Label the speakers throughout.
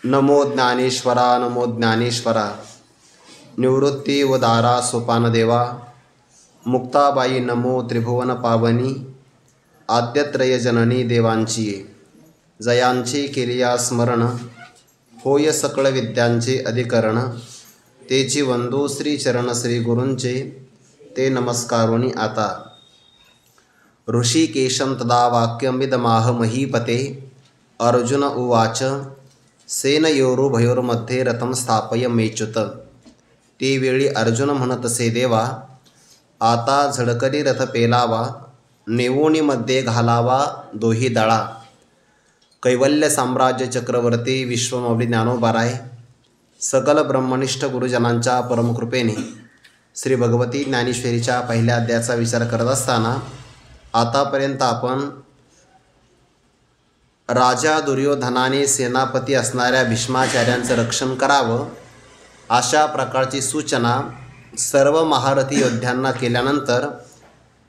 Speaker 1: नमो ज्ञानेश्वरा नमो ज्ञानेश्वरा। निवृत्ती व दारा सोपानदेवा। मुक्ताबाई नमो त्रिभुवन पावनी। आद्यत्रय जननी देवांची जयांची केलिया स्मरण। होय सकळ विद्यांचे अधिकरण। तेची वंदू श्री चरण श्री गुरूंचे ते नमस्कारोनी आता। ऋषिकेशं तदा वाक्यमिदमाह महीपते। अर्जुन उवाच सेनयोरुभयोर्मध्ये रथं स्थापय मेच्युत। ते वेळी अर्जुन म्हणतसे देवा, आता झडकरी रथ पेलावा। नेवोनी मध्ये घालावा दोही दळा। कैवल्य साम्राज्य चक्रवर्ती विश्वमौली ज्ञानोबाराय सकल ब्रह्मनिष्ठ गुरुजनांच्या परमकृपेने श्री भगवती ज्ञानेश्वरीच्या पहिल्या अध्यायाचा विचार करत असताना आतापर्यंत आपण राजा दुर्योधनाने सेनापती असणाऱ्या भीष्माचार्यांचं रक्षण करावं अशा प्रकारची सूचना सर्व महारथी योद्ध्यांना केल्यानंतर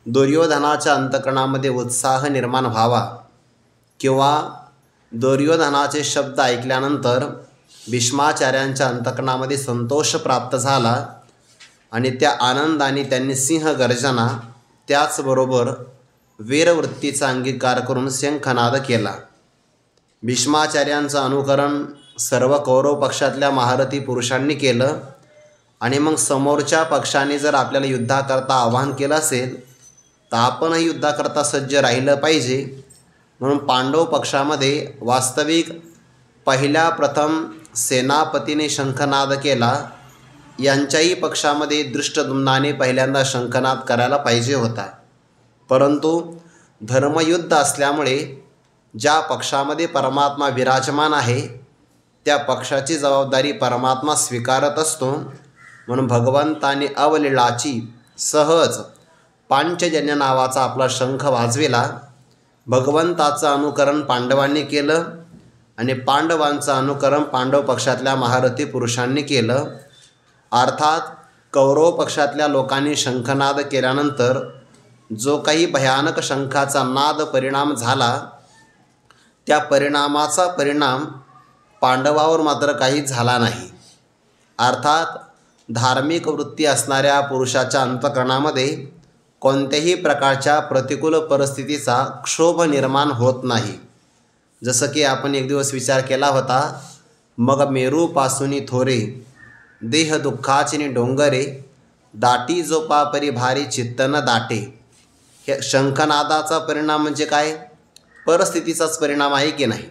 Speaker 1: दुर्योधनाच्या अंतःकरणामध्ये उत्साह निर्माण व्हावा किंवा दुर्योधनाचे शब्द ऐकल्यानंतर भीष्माचार्यांच्या अंतःकरणामध्ये संतोष प्राप्त झाला आणि त्या आनंदाने त्यांनी सिंहगर्जना त्याचबरोबर वीरवृत्तीचा अंगीकार करून शंखनाद केला। भीष्माचार्यांचं अनुकरण सर्व कौरव पक्षातल्या महारथी पुरुषांनी केलं आणि मग समोरच्या पक्षाने जर आपल्याला युद्धाकरता आवाहन केलं असेल तर आपणही युद्धाकरता सज्ज राहिलं पाहिजे। म्हणून पांडव पक्षामध्ये वास्तविक पहिल्या प्रथम सेनापतीने शंखनाद केला। यांच्याही पक्षामध्ये दृष्टद्युम्नाने पहिल्यांदा शंखनाद करायला पाहिजे होता, परंतु धर्मयुद्ध असल्यामुळे ज्या पक्षामध्ये परमात्मा विराजमान आहे त्या पक्षाची जबाबदारी परमात्मा स्वीकारत असतो। म्हणून भगवंताने अवलीळाची सहज पांचजन्य नावाचा आपला शंख वाजविला। भगवंताचं अनुकरण पांडवांनी केलं आणि पांडवांचं अनुकरण पांडव पक्षातल्या महारथी पुरुषांनी केलं। अर्थात कौरव पक्षातल्या लोकांनी शंखनाद केल्यानंतर जो काही भयानक शंखाचा नाद परिणाम झाला त्या परिणामाचा परिणाम पांडवावर मात्र काही झाला नाही। अर्थात धार्मिक वृत्ती असणाऱ्या पुरुषाच्या अंतःकरणामध्ये कोणत्याही प्रकारच्या प्रतिकूल परिस्थितीचा क्षोभ निर्माण होत नाही। जसं की आपण एक दिवस विचार केला होता, मग मेरूपासूनी थोरे देह दुःखाचिनी डोंगरे। दाटी जोपा परी भारी चित्त न दाटे। हे शंखनादाचा परिणाम म्हणजे काय? परिस्थितीचाच परिणाम आहे की नाही?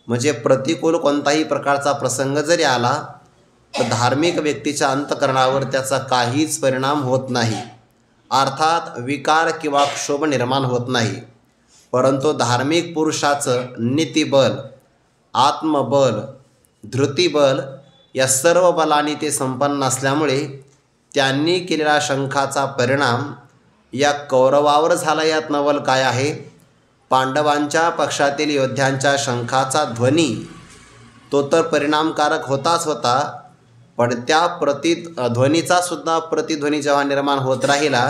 Speaker 1: म्हणजे प्रतिकूल कोणताही प्रकारचा प्रसंग जरी आला तर धार्मिक व्यक्तीच्या अंतःकरणावर त्याचा काहीच परिणाम होत नाही। अर्थात विकार किंवा क्षोभ निर्माण होत नाही, परंतु धार्मिक पुरुषाचं नीतिबल, आत्मबल, धृतिबल या सर्व बलांनी ते संपन्न असल्यामुळे त्यांनी केलेला शंखाचा परिणाम या कौरवावर झाला। यात नवल काय आहे? पांडवांच्या पक्षातील योद्ध्यांच्या शंखाचा ध्वनी तो तर परिणामकारक होताच होता, पण त्या प्रतिध्वनीचा सुद्धा प्रतिध्वनी जेव्हा निर्माण होत राहिला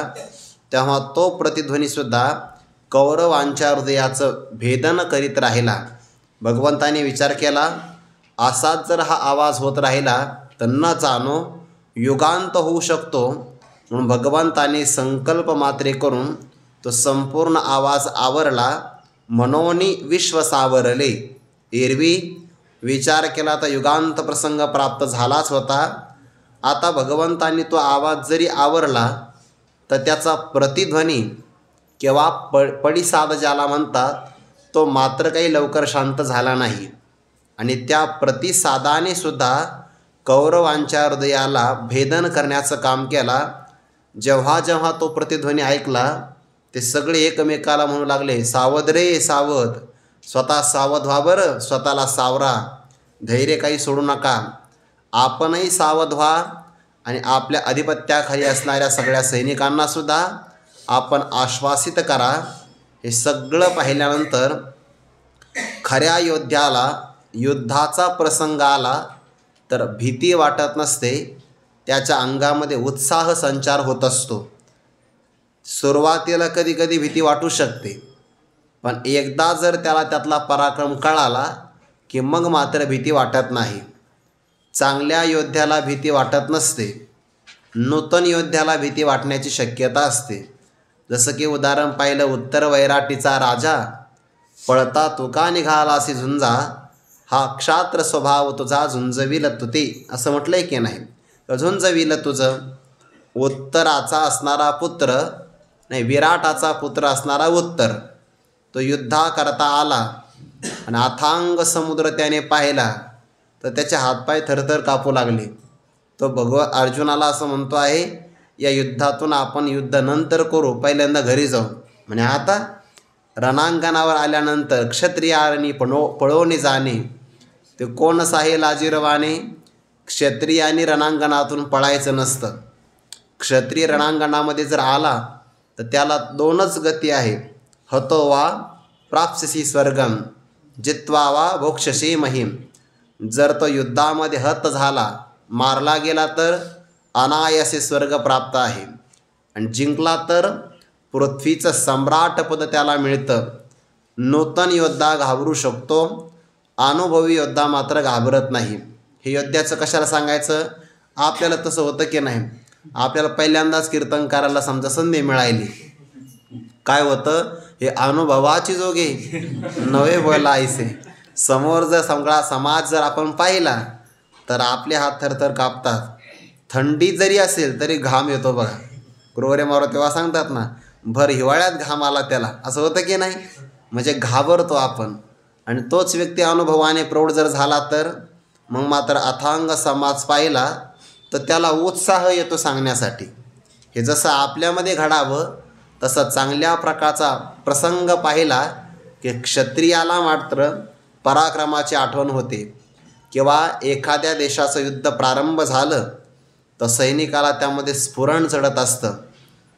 Speaker 1: तेव्हा तो प्रतिध्वनीसुद्धा कौरवांच्या हृदयाचं भेदन करीत राहिला। भगवंताने विचार केला, असाच जर हा आवाज होत राहिला तर न जाणो युगांत होऊ शकतो। म्हणून भगवंताने संकल्प मात्रे करून तो संपूर्ण आवाज आवरला। मनोनी विश्व सावरले। एरवी विचार केला तर युगांत प्रसंग प्राप्त झालाच होता। आता भगवंतांनी तो आवाज जरी आवरला तर त्याचा प्रतिध्वनी किंवा पडिसाद ज्याला म्हणतात तो मात्र काही लवकर शांत झाला नाही आणि त्या प्रतिसादाने सुद्धा कौरवांच्या हृदयाला भेदन करण्याचं काम केला। जेव्हा जेव्हा तो प्रतिध्वनी ऐकला ते सगळे एकमेकाला म्हणू लागले, सावध रे सावध, स्वतः सावध व्हा बरं, स्वतःला सावरा, धैर्य काही सोडू नका, आपणही सावध व्हा आणि आपल्या अधिपत्याखाली असणाऱ्या सगळ्या सैनिकांनासुद्धा आपण आश्वासित करा। हे सगळं पाहिल्यानंतर खऱ्या योद्ध्याला युद्धाचा प्रसंग आला तर भीती वाटत नसते, त्याच्या अंगामध्ये उत्साह संचार होत असतो। सुरुवातीला कधी कधी भीती वाटू शकते, पण एकदा जर त्याला त्यातला पराक्रम कळाला की मग मात्र भीती वाटत नाही. चांगल्या योद्ध्याला भीती वाटत नसते, नूतन योद्ध्याला भीती वाटण्याची शक्यता असते. जसं की उदाहरण पाहिलं, उत्तर वैराटीचा राजा, पळता तुका निघालासी झुंजा, हा क्षात्र स्वभाव तुझा झुंजविल तुते, असं म्हटलंय की नाही. तर झुंजविल तुझं, उत्तराचा असणारा पुत्र नाही, विराटाचा पुत्र असणारा उत्तर, तो युद्धा करता आला आणि अथांग समुद्र त्याने पाहिला तर त्याचे हातपाय थरथर कापू लागले. तो अर्जुनाला असं म्हणतो आहे, या युद्धातून आपण युद्ध नंतर करू, पहिल्यांदा घरी जाऊ. म्हणे आता रणांगणावर आल्यानंतर क्षत्रियानी पळवणे जाणे, ते कोण साहे लाजीरवाने. क्षत्रियानी रणांगणातून पळायचं नसतं. क्षत्रिय रणांगणामध्ये जर आला तर त्याला दोनच गती आहे, हतो वा प्राप्स्यसि स्वर्गम, जित्वा वा भोक्ष्यसि महीम. जर तो युद्धामध्ये हत झाला, मारला गेला तर अनायासे स्वर्ग प्राप्त आहे, आणि जिंकला तर पृथ्वीचं सम्राटपद त्याला मिळतं. नूतन योद्धा घाबरू शकतो, अनुभवी योद्धा मात्र घाबरत नाही. हे योद्ध्याचं कशाला सांगायचं? आपल्याला तसं होतं की नाही. आपल्याला पहिल्यांदाच कीर्तन करायला समजा संधी मिळाली, काय होतं, हे अनुभवाची जोगे नवे बोला ऐसे. समोर जर सगळा समाज जर आपण पाहिला तर आपले हात थरथर कापतात. थंडी जरी असेल तरी घाम येतो बघा. क्रोरे मारो तेव्हा सांगतात ना, भर हिवाळ्यात घाम आला त्याला, असं होतं की नाही. म्हणजे घाबरतो आपण. आणि तोच व्यक्ती अनुभवाने प्रौढ जर झाला तर मग मात्र अथांग समाज पाहिला तर त्याला उत्साह येतो सांगण्यासाठी. हे जसं आपल्यामध्ये घडावं तसं चांगल्या प्रकारचा प्रसंग पाहिला की क्षत्रियाला मात्र पराक्रमाची आठवण होते. किंवा एखाद्या देशाचं युद्ध प्रारंभ झालं तर सैनिकाला त्यामध्ये स्फुरण चढत असतं,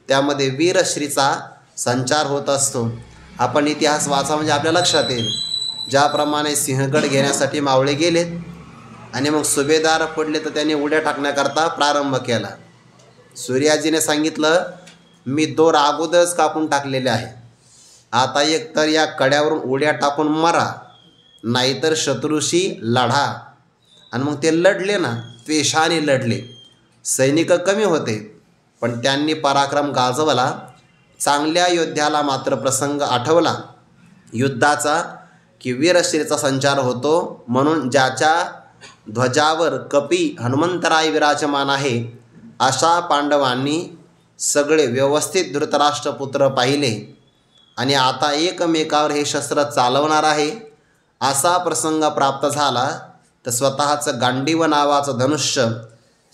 Speaker 1: त्यामध्ये वीरश्रीचा संचार होत असतो. आपण इतिहास वाचा म्हणजे आपल्या लक्षात येईल. ज्याप्रमाणे सिंहगड घेण्यासाठी मावळे गेलेत आणि मग सुभेदार पडले तर त्यांनी उड्या टाकण्याकरता प्रारंभ केला. सूर्याजीने सांगितलं, मी दोर अगोदरच कापून टाकलेले आहे, आता एक तर या कड्यावरून उड्या टाकून मरा, नाहीतर शत्रूशी लढा. आणि मग ते लढले ना, त्वेषाने लढले. सैनिक कमी होते पण त्यांनी पराक्रम गाजवला. चांगल्या योद्ध्याला मात्र प्रसंग आठवला युद्धाचा की वीरश्रीचा संचार होतो. म्हणून ज्याच्या ध्वजावर कपी हनुमंतराय विराजमान आहे, अशा पांडवांनी सगळे व्यवस्थित धृतराष्ट्रपुत्र पाहिले आणि आता एकमेकावर हे शस्त्र चालवणार आहे असा प्रसंग प्राप्त झाला तर स्वतःचं गांडीव नावाचं धनुष्य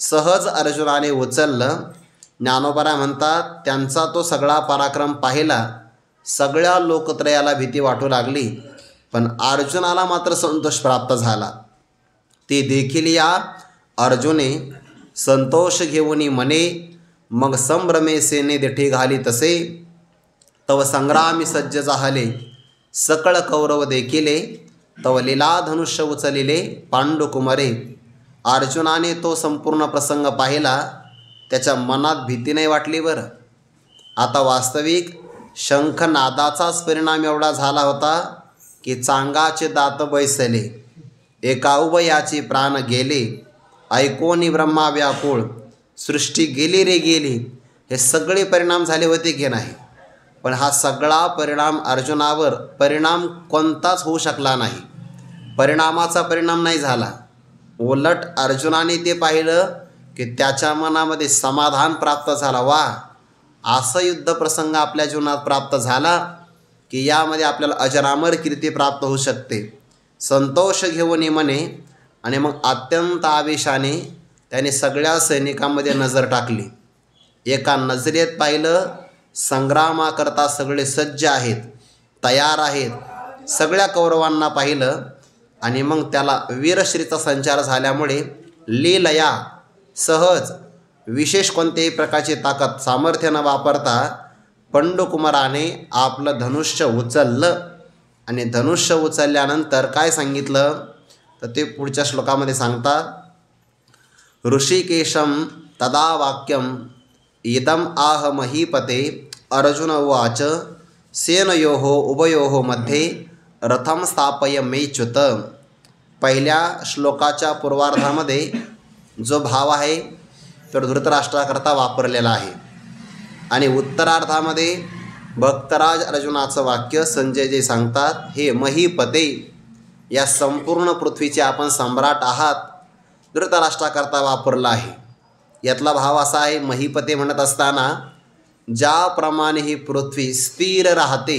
Speaker 1: सहज अर्जुनाने उचललं. ज्ञानोबा म्हणतात, त्यांचा तो सगळा पराक्रम पाहिला सगळ्या लोकत्रयाला भीती वाटू लागली, पण अर्जुनाला मात्र संतोष प्राप्त झाला. ते देखील या अर्जुने संतोष घेऊनी मने, मग संभ्रमे सेने देठे घाली तसे, तव संग्रामी सज्ज झाले सकळ कौरव देखिले, तव लीला धनुष्य उचलिले पांडुकुमारे. अर्जुनाने तो संपूर्ण प्रसंग पाहिला, त्याच्या मनात भीती नाही वाटली. बरं, आता वास्तविक शंखनादाचाच परिणाम एवढा झाला होता की चांगाचे दात बैसले, एका उभयाचे प्राण गेले, ऐकोनी ब्रह्मा व्याकुळ, सृष्टी गेली रे गेली. हे सगळे परिणाम झाले होते की नाही. पण हा सगळा परिणाम अर्जुनावर परिणाम कोणताच होऊ शकला नाही. परिणामाचा परिणाम नाही झाला. उलट अर्जुनाने ते पाहिलं की त्याच्या मनामध्ये समाधान प्राप्त झाला. वा, असं युद्ध प्रसंग आपल्या जीवनात प्राप्त झाला की यामध्ये आपल्याला अजरामर कीर्ती प्राप्त होऊ शकते. संतोष घेऊन मने. आणि मग अत्यंत आवेशाने त्याने सगळ्या सैनिकांमध्ये नजर टाकली. एका नजरेत पाहिलं संग्रामाकरता सगळे सज्ज आहेत, तयार आहेत. सगळ्या कौरवांना पाहिलं आणि मग त्याला वीरश्रीचा संचार झाल्यामुळे लीलया सहज विशेष कोणत्याही प्रकारची ताकद सामर्थ्य न वापरता पंडुकुमाराने आपलं धनुष्य उचललं. आणि धनुष्य उचलल्यानंतर काय सांगितलं तर ते पुढच्या श्लोकामध्ये सांगतात, ऋषिकेशम तदा वाक्यम इदम आह महीपते अर्जुन उवाच सेनयोः उभयोः मध्ये रथम स्थापय मेच्युत. पहिल्या श्लोकाच्या पूर्वार्धामध्ये जो भाव आहे तो धृतराष्ट्राकरता वापरलेला आहे आणि उत्तरार्धामध्ये भक्तराज अर्जुनाचं वाक्य संजयजी सांगतात, हे महीपते, या संपूर्ण पृथ्वीचे आपण सम्राट आहात, धृतराष्ट्राकरता वापरला आहे. यातला भाव असा आहे, महीपते म्हणत असताना ज्याप्रमाणे ही पृथ्वी स्थिर राहते,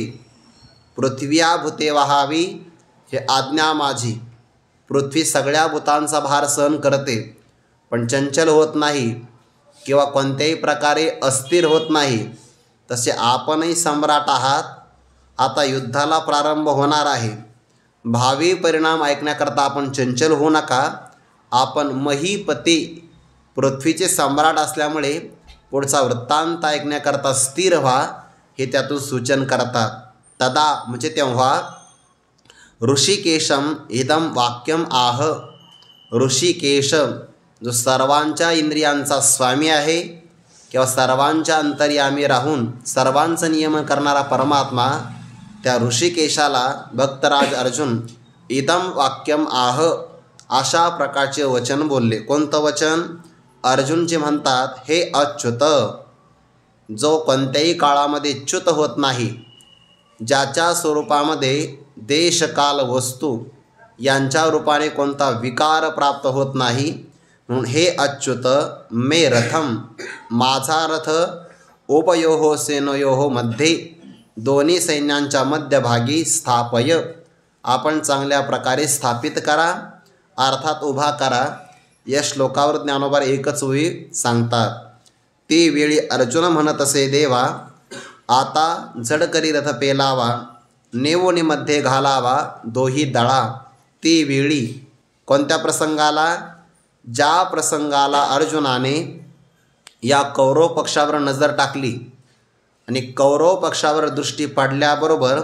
Speaker 1: पृथ्व्या भूते वहावी हे आज्ञा माझी. पृथ्वी सगळ्या भूतांचा भार सहन करते पण चंचल होत नाही किंवा कोणत्याही प्रकारे अस्थिर होत नाही, तसे आपणही सम्राट आहात. आता युद्धाला प्रारंभ होणार आहे. भावी परिणाम ऐकण्याकरता आपण चंचल होऊ नका. आपण महीपती पृथ्वीचे सम्राट असल्यामुळे पुढचा वृत्तांत ऐकण्याकरता स्थिर व्हा, हे त्यातून सूचन करतात. तदा म्हणजे तेव्हा ऋषिकेशम इदम वाक्यम आह. ऋषिकेश जो सर्वांच्या इंद्रियांचा स्वामी आहे किंवा सर्वांच्या अंतर्यामी राहून सर्वांचं नियमन करणारा परमात्मा, त्या ऋषिकेशाला भक्तराज अर्जुन इदम वाक्यम आह अशा प्रकारचे वचन बोलले. कोणतं वचन? अर्जुनजी म्हणतात, हे अच्युत, जो कोणत्याही काळामध्ये च्युत होत नाही, ज्याच्या स्वरूपामध्ये देश काल वस्तू यांच्या रूपाने कोणता विकार प्राप्त होत नाही, म्हणून हे अच्युत मे रथम, माझा रथ उभयोः सेनयोः मध्ये, दोन्ही सैन्यांच्या मध्यभागी स्थापय, आपण चांगल्या प्रकारे स्थापित करा, अर्थात उभा करा. या श्लोकावर ज्ञानोबा एकच ओळी सांगतात. ती वेळी अर्जुन म्हणत असे, देवा आता जड करी रथ पेलावा, नेवोनी मध्ये घालावा दोही दळा. ती वेळी कोणत्या प्रसंगाला? ज्या प्रसंगाला अर्जुनाने या कौरव पक्षावर नजर टाकली आणि कौरव पक्षावर दृष्टी पडल्याबरोबर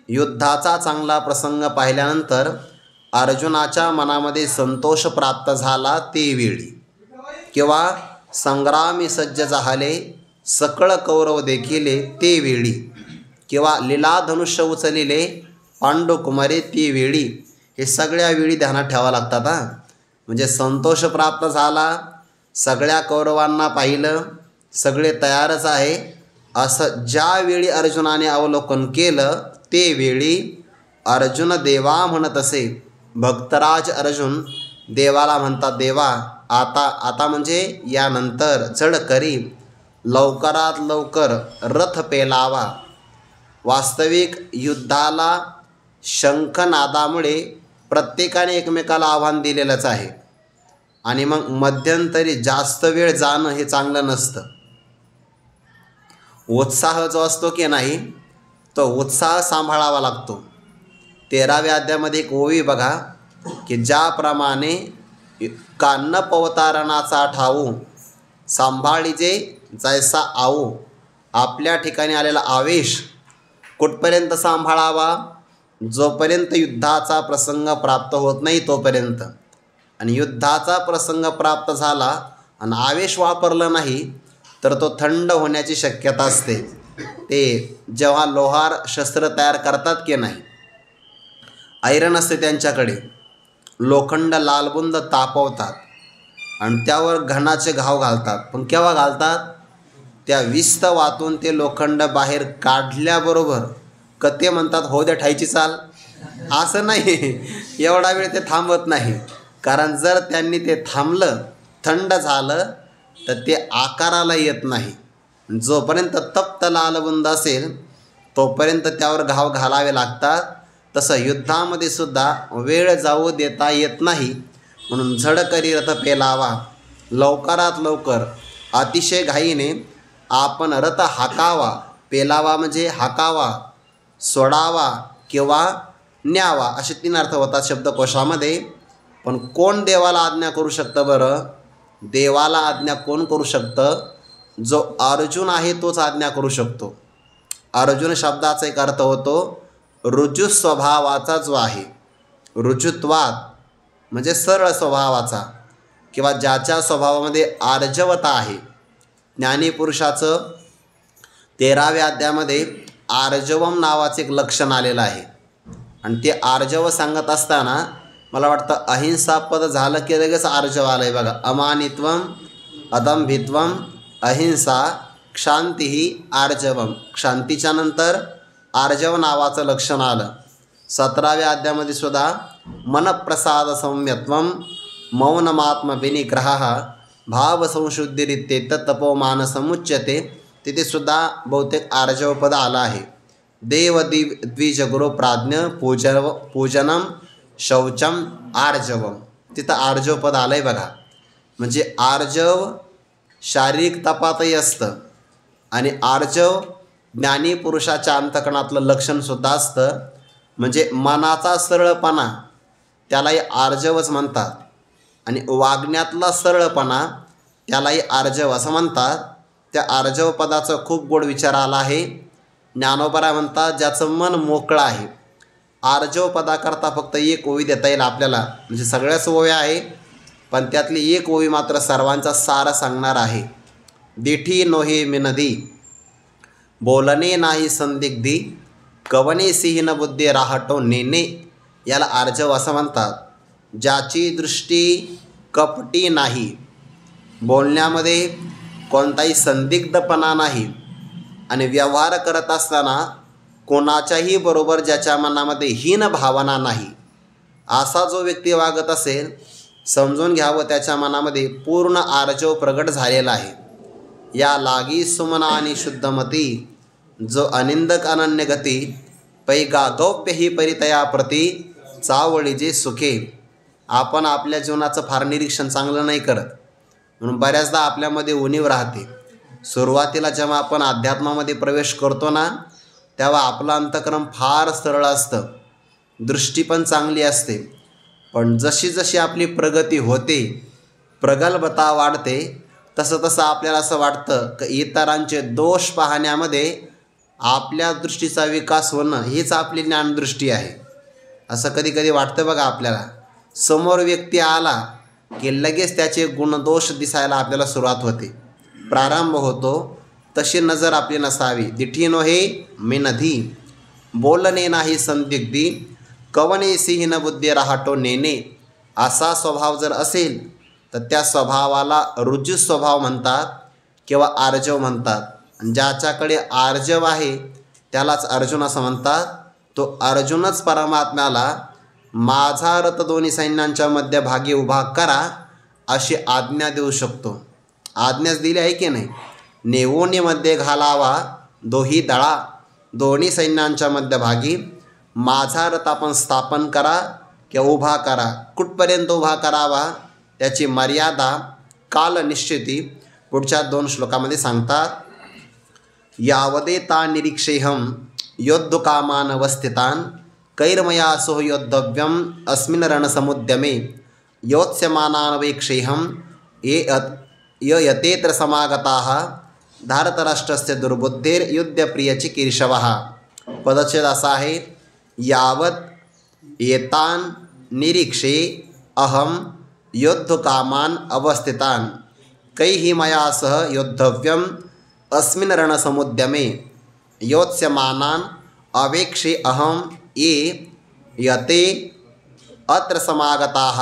Speaker 1: युद्धाचा चांगला प्रसंग पाहिल्यानंतर अर्जुनाच्या मनामध्ये संतोष प्राप्त झाला, ती वेळी किंवा संग्रामी सज्ज झाले सकळ कौरव देखिले, ते वेळी किंवा लीला धनुष्य उचलिले पांडुकुमारी, ती वेळी. हे सगळ्या वेळी ध्यानात ठेवावं लागतात. म्हणजे संतोष प्राप्त झाला, सगळ्या कौरवांना पाहिलं, सगळे तयारच आहे, असं ज्यावेळी अर्जुनाने अवलोकन केलं, ते वेळी अर्जुन देवा म्हणत असे. भक्तराज अर्जुन देवाला म्हणतात, देवा आता म्हणजे यानंतर जड करी, लवकरात लवकर रथ पेलावा. वास्तविक युद्धाला शंखनादामुळे प्रत्येकाने एकमेकाला आव्हान दिलेलंच आहे आणि मग मध्यंतरी जास्त वेळ जाणं हे चांगलं नसतं. उत्साह जो असतो की नाही, तो उत्साह सांभाळावा लागतो. 13व्या अध्यायामध्ये एक ओवी बघा की ज्याप्रमाणे कान्न पवतारणाचा ठाऊ सांभाळीजे जैसा आऊ. आपल्या ठिकाणी आलेला आवेश कुठपर्यंत सांभाळावा? जोपर्यंत युद्धाचा प्रसंग प्राप्त होत नाही तोपर्यंत. आणि युद्धाचा प्रसंग प्राप्त झाला आणि आवेश वापरला नाही तर तो थंड होण्याची शक्यता असते. ते जेव्हा लोहार शस्त्र तयार करतात की नाही, आयरन असते त्यांच्याकडे, लोखंड लालबुंद तापवतात आणि त्यावर घणाचे घाव घालतात. पण केव्हा घालतात? त्या विस्त वातून ते लोखंड बाहेर काढल्याबरोबर कते म्हणतात, हो द्या ठायची चाल. असं नाही, एवढा वेळ ते थांबत नाही. कारण जर त्यांनी ते थांबलं, थंड झालं, तर ते आकाराला येत नाही. जोपर्यंत तप्त लालबुंद असेल तोपर्यंत त्यावर घाव घालावे लागतात. तसं युद्धामध्ये सुद्धा वेळ जाऊ देता येत नाही. म्हणून झड करी रथ पेलावा, लवकरात लवकर अतिशय घाईने आपण रथ हाकावा. पेलावा म्हणजे हाकावा, सोडावा किंवा न्यावा, असे 3 अर्थ होतात शब्दकोशामध्ये. पण कोण देवाला आज्ञा करू शकतं? बरं, देवाला आज्ञा कोण करू शकतं? जो अर्जुन आहे तोच आज्ञा करू शकतो. अर्जुन शब्दाचा एक अर्थ होतो ऋजु स्वभावाचा जो आहे, ऋजुत्वात म्हणजे सरळ स्वभावाचा किंवा ज्याच्या स्वभावामध्ये आर्जवता आहे. ज्ञानीपुरुषाचं 13व्या अध्यायामध्ये आर्जवम नावाचे एक लक्षण आलेलं आहे आणि ते आर्जव सांगत असताना मला वाटतं अहिंसा पद झालं की लगेच आर्जव आलं आहे बघा. अमानित्वम अदंभित्वम अहिंसा क्षांती आर्जवम. क्षांतीच्या नंतर आर्जव नावाचं लक्षण आलं. 17व्या अध्यायामध्ये सुद्धा मनप्रसाद सौम्यत्वम मौनमात्म विनिग्रह भावसंशुद्धिरित्येत तपोमानसमुच्यते. तिथे सुद्धा बहुतेक आर्जव पद आलं आहे. देव द्विज गुरु प्राज्ञ पूजनम शौचम आर्जवम. तिथं आर्जव पद आलं आहे बघा. म्हणजे आर्जव शारीरिक तपातही असतं आणि आर्जव ज्ञानी पुरुषाच्या अंतकरणातलं लक्षणसुद्धा असतं. म्हणजे मनाचा सरळपणा त्यालाही आर्जवच म्हणतात आणि वागण्यातला सरळपणा त्यालाही आर्जव असं म्हणतात. त्या आर्जव पदाचं खूप गोड विचार आला आहे. ज्ञानोबा म्हणतात ज्याचं मन मोकळं आहे. आर्जव पदाकरता फक्त एक ओवी देता येईल आपल्याला. म्हणजे सगळ्याच ओव्या आहे पण त्यातली एक ओवी मात्र सर्वांचा सार सांगणार आहे. दिठी नोहे मिनदी बोलणे नाही संदिग्धी कवने सिहीन बुद्धी राहटो नेने. याला आर्जव असं म्हणतात. ज्याची दृष्टी कपटी नाही, बोलण्यामध्ये कोणताही संदिग्धपणा नाही आणि व्यवहार करत असताना कोणाच्याही बरोबर ज्याच्या मनामध्ये हीन भावना नाही, असा जो व्यक्ती वागत असेल समजून घ्यावं त्याच्या मनामध्ये पूर्ण आर्जव प्रगट झालेला आहे. या लागी सुमना आणि शुद्धमती जो अनिंदक अनन्य गती पैगा गौप्य ही परितया प्रती चावळी जे सुखे. आपण आपल्या जीवनाचं फार निरीक्षण चांगलं नाही करत म्हणून बऱ्याचदा आपल्यामध्ये उणीव राहते. सुरुवातीला जेव्हा आपण अध्यात्मामध्ये प्रवेश करतो ना तेव्हा आपलं अंतःकरण फार सरळ असतं, दृष्टी पण चांगली असते. पण जशी जशी आपली प्रगती होते, प्रगल्भता वाढते, तसं तसं आपल्याला असं वाटतं की इतरांचे दोष पाहण्यामध्ये आपल्या दृष्टीचा विकास होणं हीच आपली ज्ञानदृष्टी आहे असं कधी कधी वाटतं बघा आपल्याला. समोर व्यक्ती आला की लगेच त्याचे गुणदोष दिसायला आपल्याला सुरुवात होते, प्रारंभ होतो. तशी नजर आपली नसावी. दिठी नोहे मिनधी बोलणे नाही संदिग्धी कवने सिहीन बुद्धी राहटो नेने. असा स्वभाव जर असेल तर त्या स्वभावाला रुजू स्वभाव म्हणतात किंवा आर्जव म्हणतात. ज्याच्याकडे आर्जव आहे त्यालाच अर्जुन असं म्हणतात. तो अर्जुनच परमात्म्याला माझा रथ दोन्ही सैन्यांच्या मध्यभागी उभा करा अशी आज्ञा देऊ शकतो. आज्ञाच दिली आहे की नाही. नेवोनीमध्ये घालावा दोही दळा, दोन्ही सैन्यांच्या मध्यभागी माझा रथ आपण स्थापन करा किंवा उभा करा. कुठपर्यंत उभा करावा त्याची मर्यादा काल निश्चिती पुढच्या 2 श्लोकामध्ये सांगतात. यावदेता निरीक्षेहम योद्धुकामान अवस्थितान कैर्मया सो योद्धव्यम अस्मिन् रणसमुद्यमे योत्स्यमानान् वेक्षेहम ये यतेत्र समागताः भारतराष्ट्रस्य दुर्बुद्धेर युद्धप्रियचिकीर्षवः. पदच्छेद असा आहे. यावत एतान निरीक्षे अहम योद्धुकामान अवस्थितान कैहि मया सह योद्धव्यम अस्मिन् रणसमुद्यमे योत्स्यमानान् अवेक्षे अहम ये यते अत्र समागताः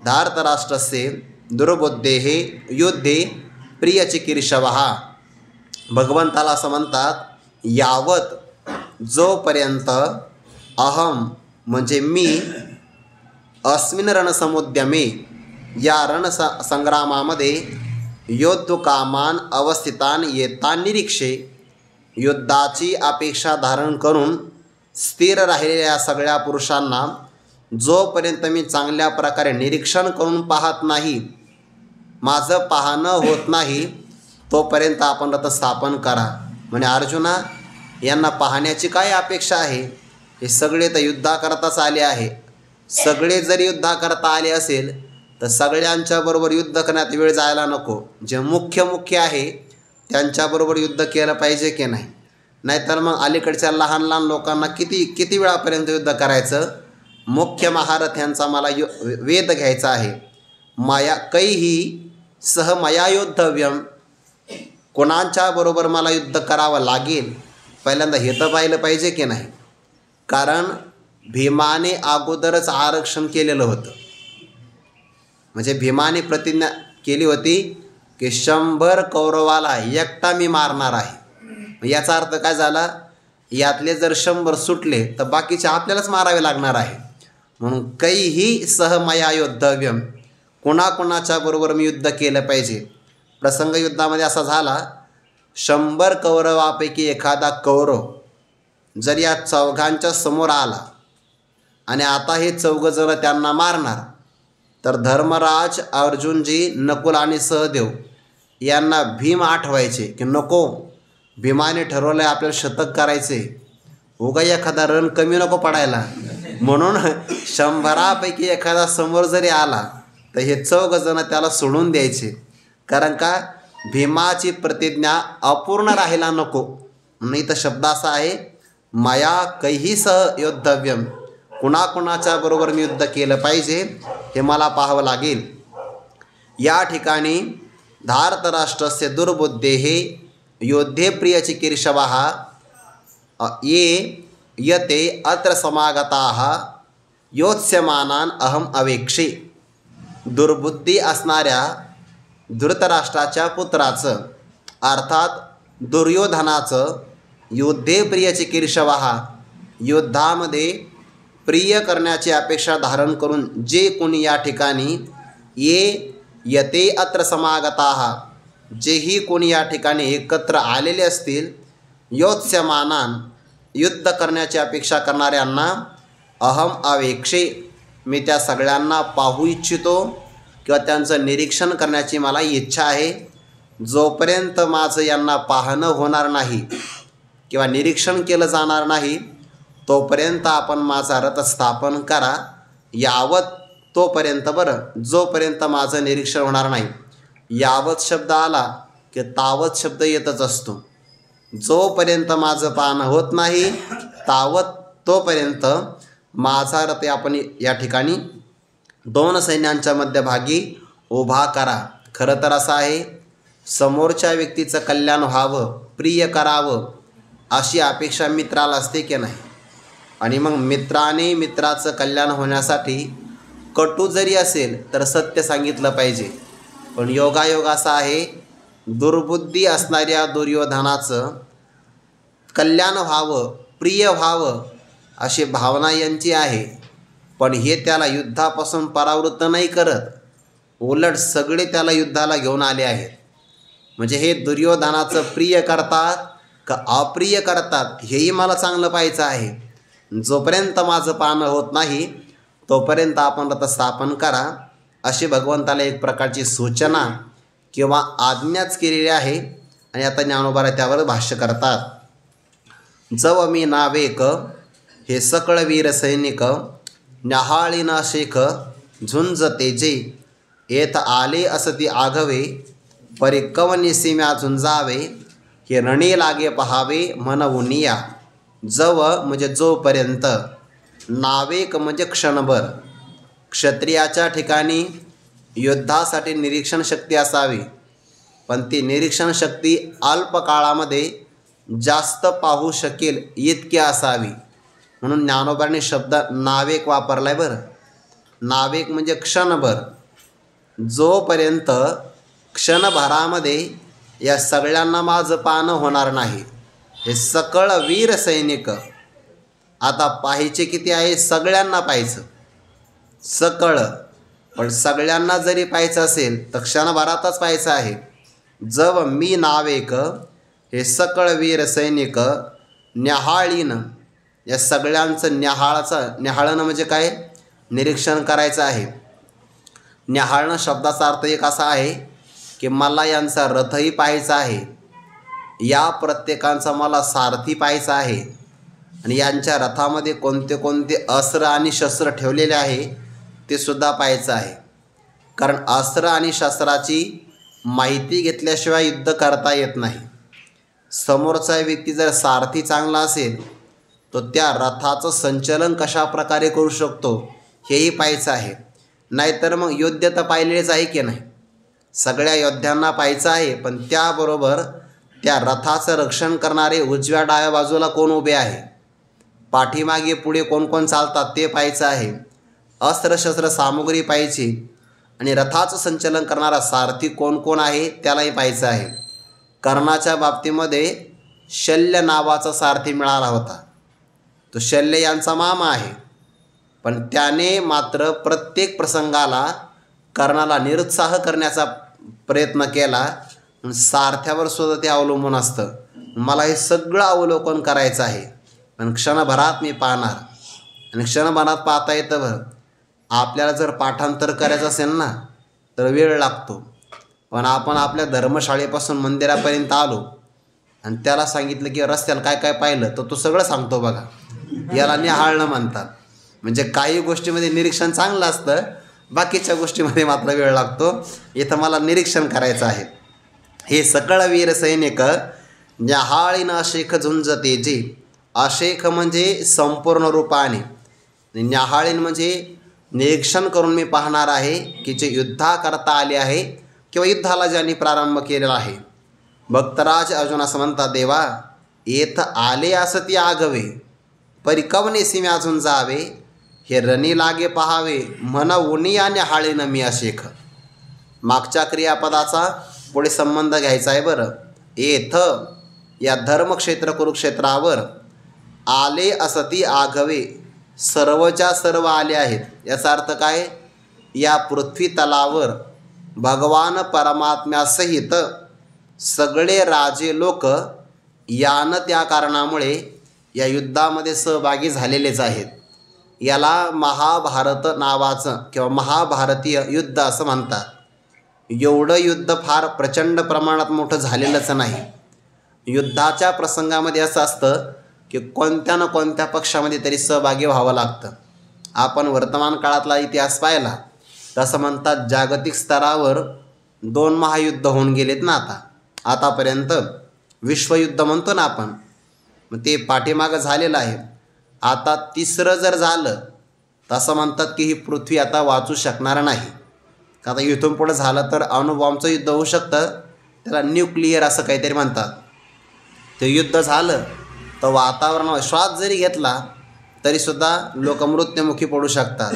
Speaker 1: धार्तराष्ट्रस्य दुर्बुद्धेः युद्धे प्रियचिकीर्षवः. भगवंताला असं म्हणतात यावत जोपर्यंत अहम म्हणजे मी अस्मिन् रणसमुद्यमे या रणसंग्रामामध्ये योद्धुकामान अवस्थितान येता निरीक्षे युद्धाची अपेक्षा धारण करून स्थिर राहिलेल्या सगळ्या पुरुषांना जोपर्यंत मी चांगल्या प्रकारे निरीक्षण करून पाहत नाही, माझं पाहणं होत नाही, तोपर्यंत आपण रथ स्थापन करा. म्हणजे अर्जुना यांना पाहण्याची काय अपेक्षा आहे. हे सगळे तर युद्धाकरताच आले आहे. सगळे जरी युद्धाकरता आले असेल तर सगळ्यांच्याबरोबर युद्ध करण्यात वेळ जायला नको. जे मुख्य आहे त्यांच्याबरोबर युद्ध केलं पाहिजे की नाही. नाहीतर मग अलीकडच्या लहान लहान लोकांना किती वेळापर्यंत युद्ध करायचं. मुख्य महारथ्यांचा मला वेध घ्यायचा आहे. माया कैही सह मया योद्धव्यम. कोणाच्या बरोबर मला युद्ध करावं लागेल पहिल्यांदा हे तर पाहिलं पाहिजे की नाही. कारण भीमाने अगोदरच आरक्षण केलेलं होतं. म्हणजे भीमाने प्रतिज्ञा केली होती की 100 कौरवाला एकटा मी मारणार आहे. याचा अर्थ काय झाला, यातले जर 100 सुटले तर बाकीचे आपल्यालाच मारावे लागणार आहे. म्हणून कैही सह मया योद्धव्यम, कुणाकुणाच्या बरोबर मी युद्ध केलं पाहिजे. प्रसंग युद्धामध्ये असा झाला, 100 कौरवापैकी एखादा कौरव जर या चौघांच्या समोर आला आणि आता हे 4 जण त्यांना मारणार, तर धर्मराज, अर्जुनजी, नकुल आणि सहदेव यांना भीम आठवायचे की नको, भीमाने ठरवलं आहे आपल्याला शतक करायचे, उगा एखादा रन कमी नको पडायला. म्हणून 100पैकी एखादा समोर जरी आला तर हे 4 जण त्याला सोडून द्यायचे. कारण का, भीमाची प्रतिज्ञा अपूर्ण राहायला नको. नाही तर शब्द असा आहे, मया कैही सह योद्धव्यम, कुणाकुणाच्या बरोबर मी युद्ध केलं पाहिजे हे मला पाहावं लागेल. या ठिकाणी धार्तराष्ट्रस्य दुर्बुद्धेः योद्धे प्रियचिकीर्षवः ये यते अत्र समागताः योत्स्यमानान अहम अवेक्षे. दुर्बुद्धी असणाऱ्या धृतराष्ट्राच्या पुत्राचं अर्थात दुर्योधनाचं युद्धे प्रियचिकीर्षवः, युद्धामध्ये प्रिय करण्याची अपेक्षा धारण करून जे कोणी या ठिकाणी ये यते अत्र समागताः, जेही कोणी या ठिकाणी एकत्र आलेले असतील, योत्स्यमानान, युद्ध करण्याची अपेक्षा करणाऱ्यांना अहम अवेक्षे, मी त्या सगळ्यांना पाहू इच्छितो किंवा त्यांचं निरीक्षण करण्याची मला इच्छा आहे. जोपर्यंत माझं यांना पाहणं होणार नाही किंवा निरीक्षण केलं जाणार नाही तोपर्यंत आपण माझा रथ स्थापन करा. यावत तोपर्यंत, बरं, जोपर्यंत माझं निरीक्षण होणार नाही. यावत शब्द आला की तावत शब्द येतच असतो. जोपर्यंत माझं पाहणं होत नाही तावत तोपर्यंत माझा रथ आपण या ठिकाणी 2 सैन्यांच्या मध्यभागी उभा करा. खरं तर असं आहे, समोरच्या व्यक्तीचं कल्याण व्हावं, प्रिय करावं अशी अपेक्षा मित्राला असते की नाही. आणि मग मित्राने मित्राचं कल्याण होण्यासाठी कटू जरी असेल तर सत्य सांगितलं पाहिजे. पण योगायोग असा आहे, दुर्बुद्धी असणाऱ्या दुर्योधनाचं कल्याण व्हावं, प्रिय व्हावं अशी भावना यांची आहे. पण हे त्याला युद्धापासून परावृत्त नाही करत, उलट सगळे त्याला युद्धाला घेऊन आले आहेत. म्हणजे हे दुर्योधनाचं प्रिय करतात का अप्रिय करतात हेही मला चांगलं पाहायचं आहे. जोपर्यंत माझं पाहणं होत नाही तोपर्यंत आपण रथ स्थापन करा, अशी भगवंताला एक प्रकारची सूचना किंवा आज्ञाच केलेली आहे. आणि आता ज्ञानोबा त्यावर भाष्य करतात. जव मी नावेक हे सकळ वीर सैनिक, न्याहाळीन शेख झुंज तेजे, येथ आले असती आघवे, परिकवनी सीम्या झुंजावे, हे रणी लागे पहावे मनवुनिया. जव म्हणजे जोपर्यंत, नावेक म्हणजे क्षणभर. क्षत्रियाच्या ठिकाणी युद्धासाठी निरीक्षण शक्ती असावी, पण ती निरीक्षण शक्ती अल्प काळामध्ये जास्त पाहू शकेल इतकी असावी. म्हणून ज्ञानोबाने शब्द नावेक वापरलाय. बरं, नावेक म्हणजे क्षणभर. जोपर्यंत क्षणभरामध्ये या सगळ्यांना माझं पाहणं होणार नाही. हे सकळ वीर सैनिक. आता पाहायचे किती आहे? सगळ्यांना पाहायचं, सकळ. पण सगळ्यांना जरी पाहायचं असेल तर क्षणभरातच पाहायचं आहे. जव मी नावेक हे सकळ वीर सैनिक, न्याहाळीन, या सगळ्यांचं न्याहाळणं म्हणजे काय? निरीक्षण करायचं आहे. न्याहाळणं शब्दाचा अर्थ एक असा आहे की मला यांचा रथही पाहायचा आहे, या प्रत्येकांचा मला सारथी पाहायचा आहे, आणि यांच्या रथामध्ये कोणते कोणते अस्त्र आणि शस्त्र ठेवलेले आहे ते सुद्धा पाहायचं आहे. कारण अस्त्र आणि शस्त्राची माहिती घेतल्याशिवाय युद्ध करता येत नाही. समोरचा व्यक्ती जर सारथी चांगला असेल तो त्या रथाचं संचलन कशा प्रकारे करू शकतो हेही पाहायचं आहे. नाहीतर मग योद्धा तर पाहिलेच आहे की नाही, सगळ्या योद्ध्यांना पाहायचं आहे, पण त्याबरोबर त्या रथाचं रक्षण करणारे उजव्या डाव्या बाजूला कोण उभे आहे पाठीमागे पुढे कोण कोण चालतात ते पाहायचं आहे, अस्त्रशस्त्र सामुग्री पाहायची आणि रथाचं संचलन करणारा सारथी कोण कोण आहे त्यालाही पाहायचं आहे. कर्णाच्या बाबतीमध्ये शल्य नावाचा सारथी मिळाला होता. तो शल्य यांचा मामा आहे, पण त्याने मात्र प्रत्येक प्रसंगाला कर्णाला निरुत्साह करण्याचा प्रयत्न केला. सारथ्यावर सुद्धा ते अवलंबून असतं. मला हे सगळं अवलोकन करायचं आहे, पण क्षणभरात मी पाहणार. आणि क्षणभरात पाहता येतं बरं. आपल्याला जर पाठांतर करायचं असेल ना तर वेळ लागतो, पण आपण आपल्या धर्मशाळेपासून मंदिरापर्यंत आलो आणि त्याला सांगितलं की रस्त्याला काय काय पाहिलं तर तो सगळं सांगतो बघा. याला निहाळणं म्हणतात. म्हणजे काही गोष्टीमध्ये निरीक्षण चांगलं असतं, बाकीच्या गोष्टीमध्ये मात्र वेळ लागतो. इथं मला निरीक्षण करायचं आहे. हे सकळ वीर सैनिक न्याहाळीनं अशेख झुंजते जे. अशेख म्हणजे संपूर्ण रूपाने, न्याहाळीन म्हणजे निरीक्षण करून मी पाहणार आहे की जे युद्धा करता आले आहे किंवा युद्धाला ज्यांनी प्रारंभ केलेला आहे. भक्तराज अर्जुन असं म्हणतात, देवा येथ आले असती आगवे, परिकवने सीमे अजून जावे, हे रणी लागे पहावे, मन उनी आणि हाळीनं मी अशेख. मागच्या क्रियापदाचा पुढे संबंध घ्यायचा आहे बरं. येथ या धर्मक्षेत्र कुरुक्षेत्रावर आले असती आगवे, सर्वच्या सर्व आले आहेत. याचा अर्थ काय? या पृथ्वी तलावर भगवान परमात्म्यासहित सगळे राजे लोक यानं त्या कारणामुळे या युद्धामध्ये सहभागी झालेलेच आहेत. याला महाभारत नावाचं किंवा महाभारतीय युद्ध असं म्हणतात. एवढं युद्ध फार प्रचंड प्रमाणात मोठं झालेलंच नाही. युद्धाच्या प्रसंगामध्ये असं असतं की कोणत्या ना कोणत्या पक्षामध्ये तरी सहभागी व्हावं लागतं. आपण वर्तमान काळातला इतिहास पाहिला तसं म्हणतात जागतिक स्तरावर 2 महायुद्ध होऊन गेलेत ना आतापर्यंत. विश्वयुद्ध म्हणतो ना आपण, मग ते पाठीमागं झालेलं आहे. आता 3रं जर झालं तसं म्हणतात की ही पृथ्वी आता वाचू शकणार नाही. का आता इथून पुढं झालं तर अणुबॉम्बचं युद्ध होऊ शकतं. त्याला न्यूक्लिअर असं काहीतरी म्हणतात. ते युद्ध झालं तर वातावरणावर श्वास जरी घेतला तरीसुद्धा लोक मृत्युमुखी पडू शकतात.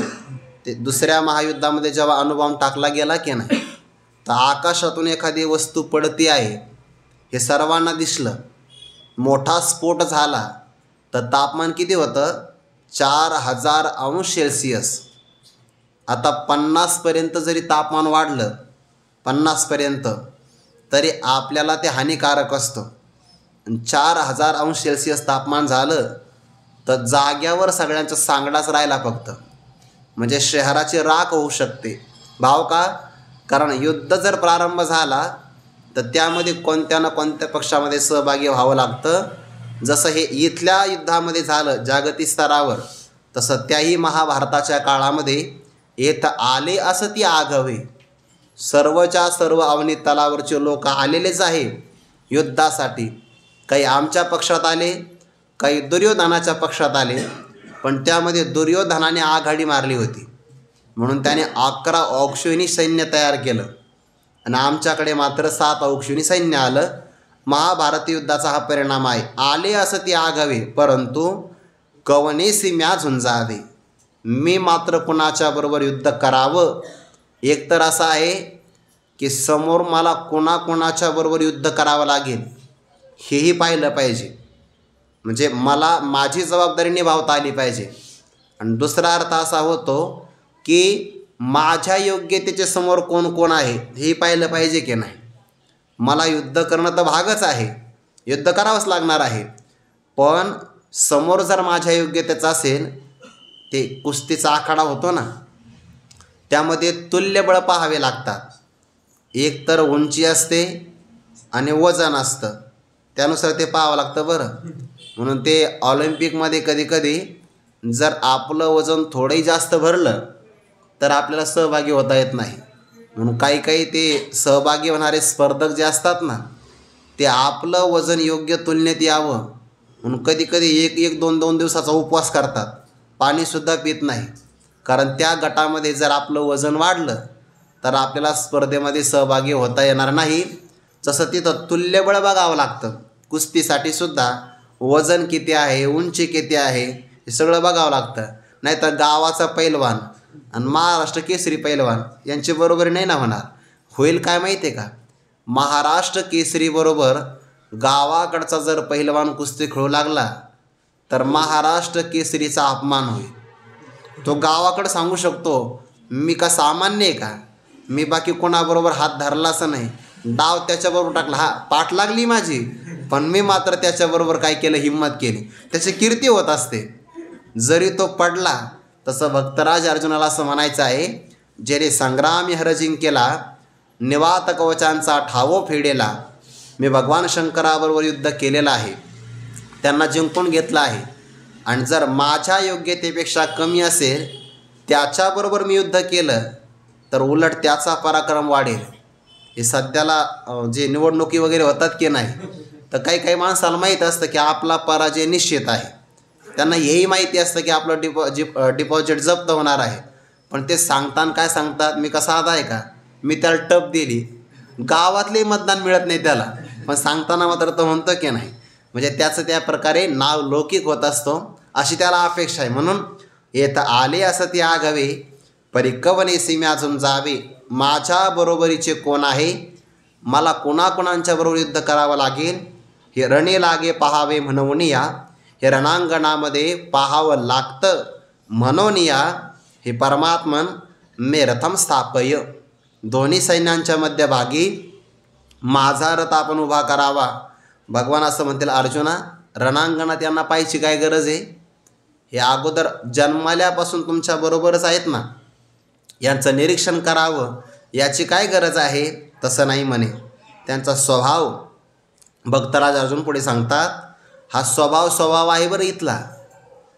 Speaker 1: ते 2ऱ्या महायुद्धामध्ये जेव्हा अणुबॉम्ब टाकला गेला की नाही, तर आकाशातून एखादी वस्तू पडती आहे हे सर्वांना दिसलं. मोठा स्फोट झाला तर तापमान किती होतं? 4000 अंश सेल्सिअस. आता 50पर्यंत जरी तापमान वाढलं, 50पर्यंत, तरी आपल्याला ते हानिकारक असतं. 4000 अंश सेल्सिअस तापमान झालं तर जाग्यावर सगळ्यांचा सांगडाच राहिला फक्त. म्हणजे शहराची राख होऊ शकते. भाव का? कारण युद्ध जर प्रारंभ झाला तर त्यामध्ये कोणत्या ना कोणत्या पक्षामध्ये सहभागी व्हावं लागतं. जसं हे इथल्या युद्धामध्ये झालं जागतिक स्तरावर, तसं त्याही महाभारताच्या काळामध्ये येथ आले असं ती आगवे, सर्वच्या सर्व अवनी तलावरचे लोक आलेलेच आहे युद्धासाठी. काही आमच्या पक्षात आले, काही दुर्योधनाच्या पक्षात आले, पण त्यामध्ये दुर्योधनाने आघाडी मारली होती म्हणून त्याने 11 औक्षिणी सैन्य तयार केलं आणि आमच्याकडे मात्र 7 औक्षिणी सैन्य आलं. महाभारत युद्धाचा हा परिणाम आहे. आले असं ती आघावे, परंतु कवनेसी म्या झुंजावे, मी मात्र कुणाच्याबरोबर युद्ध करावं. एक तर असं आहे की समोर मला कोणाकोणाच्याबरोबर युद्ध करावं लागेल हेही पाहिलं पाहिजे. म्हणजे मला माझी जबाबदारी निभावता आली पाहिजे. आणि दुसरा अर्थ असा होतो की माझ्या योग्यतेच्या समोर कोण कोण आहे हेही पाहिलं पाहिजे की नाही. मला युद्ध करणं तर भागच आहे, युद्ध करावंच लागणार आहे, पण समोर जर माझ्या योग्यतेचं असेल, ते कुस्तीचा आखाडा होतो ना, त्यामध्ये तुल्यबळ पाहावे लागतात. एक तर उंची असते आणि वजन असतं, त्यानुसार ते पाहावं लागतं बरं. म्हणून ते ऑलिम्पिकमध्ये कधीकधी जर आपलं वजन थोडंही जास्त भरलं तर आपल्याला सहभागी होता येत नाही. म्हणून काही काही ते सहभागी होणारे स्पर्धक जे असतात ना, ते आपलं वजन योग्य तुलनेत यावं म्हणून कधीकधी 1-2 दिवसाचा उपवास करतात, पाणीसुद्धा पित नाही. कारण त्या गटामध्ये जर आपलं वजन वाढलं तर आपल्याला स्पर्धेमध्ये सहभागी होता येणार नाही. जसं तिथं तुल्यबळ बघावं लागतं. कुस्तीसाठी सुद्धा वजन किती आहे, उंची किती आहे हे सगळं बघावं लागतं. नाहीतर गावाचा पैलवान आणि महाराष्ट्र केसरी पैलवान यांची बरोबरी नाही ना होणार. होईल काय माहिती आहे का, महाराष्ट्र केसरी बरोबर गावाकडचा जर पैलवान कुस्ती खेळू लागला तर महाराष्ट्र केसरीचा अपमान होईल. तो गावाकडं सांगू शकतो मी का सामान्य आहे का, मी बाकी कोणाबरोबर हात धरलाच नाही, डाव त्याच्याबरोबर टाकला, हा पाठ लागली माझी, पण मी मात्र त्याच्याबरोबर काय केलं, हिंमत केली. त्याची कीर्ती होत असते. जरी तो पडला तसं भक्तराज अर्जुनाला असं म्हणायचं आहे, जेरे संग्रामी हर जिंकेला निवात कवचांचा ठावो फेडेला. मी भगवान शंकराबरोबर युद्ध केलेलं आहे, त्यांना जिंकून घेतलं आहे, आणि जर माझ्या योग्यतेपेक्षा कमी असेल त्याच्याबरोबर मी युद्ध केलं तर उलट त्याचा पराक्रम वाढेल. हे सध्याला जे निवडणुकी वगैरे होतात की नाही, तर काही काही माणसाला माहीत असतं की आपला पराजय निश्चित आहे. त्यांना हेही माहिती असतं की आपलं डिपॉझिट जप्त होणार आहे, पण ते सांगताना काय सांगतात, मी कसा साधा आहे का, मी त्याला टप दिली. गावातले मतदान मिळत नाही त्याला, पण सांगताना मात्र तो म्हणतो की नाही. म्हणजे त्याचं त्या प्रकारे नाव लौकिक होत असतो, अशी त्याला अपेक्षा आहे. म्हणून येत आले असं ते आगावे, परिकवने सीमे अजून जावे. माझ्या बरोबरीचे कोण आहे, मला कोणाकोणांच्या बरोबर युद्ध करावं लागेल, हे रणे लागे पहावे म्हणून या. हे रणांगणामध्ये पाहावं लागतं म्हणून या. हे परमात्मन मे रथम स्थापय. दोन्ही सैन्यांच्या मध्यभागी माझा रथ आपण उभा करावा. भगवान असं म्हणतील, अर्जुना रणांगणात यांना पाहायची काय गरज आहे, हे अगोदर जन्मल्यापासून तुमच्या बरोबरच आहेत ना, यांचं निरीक्षण करावं याची काय गरज आहे. तसं नाही म्हणे, त्यांचा स्वभाव. भक्तराज अर्जुन पुढे सांगतात, हा स्वभाव आहे बरं इथला,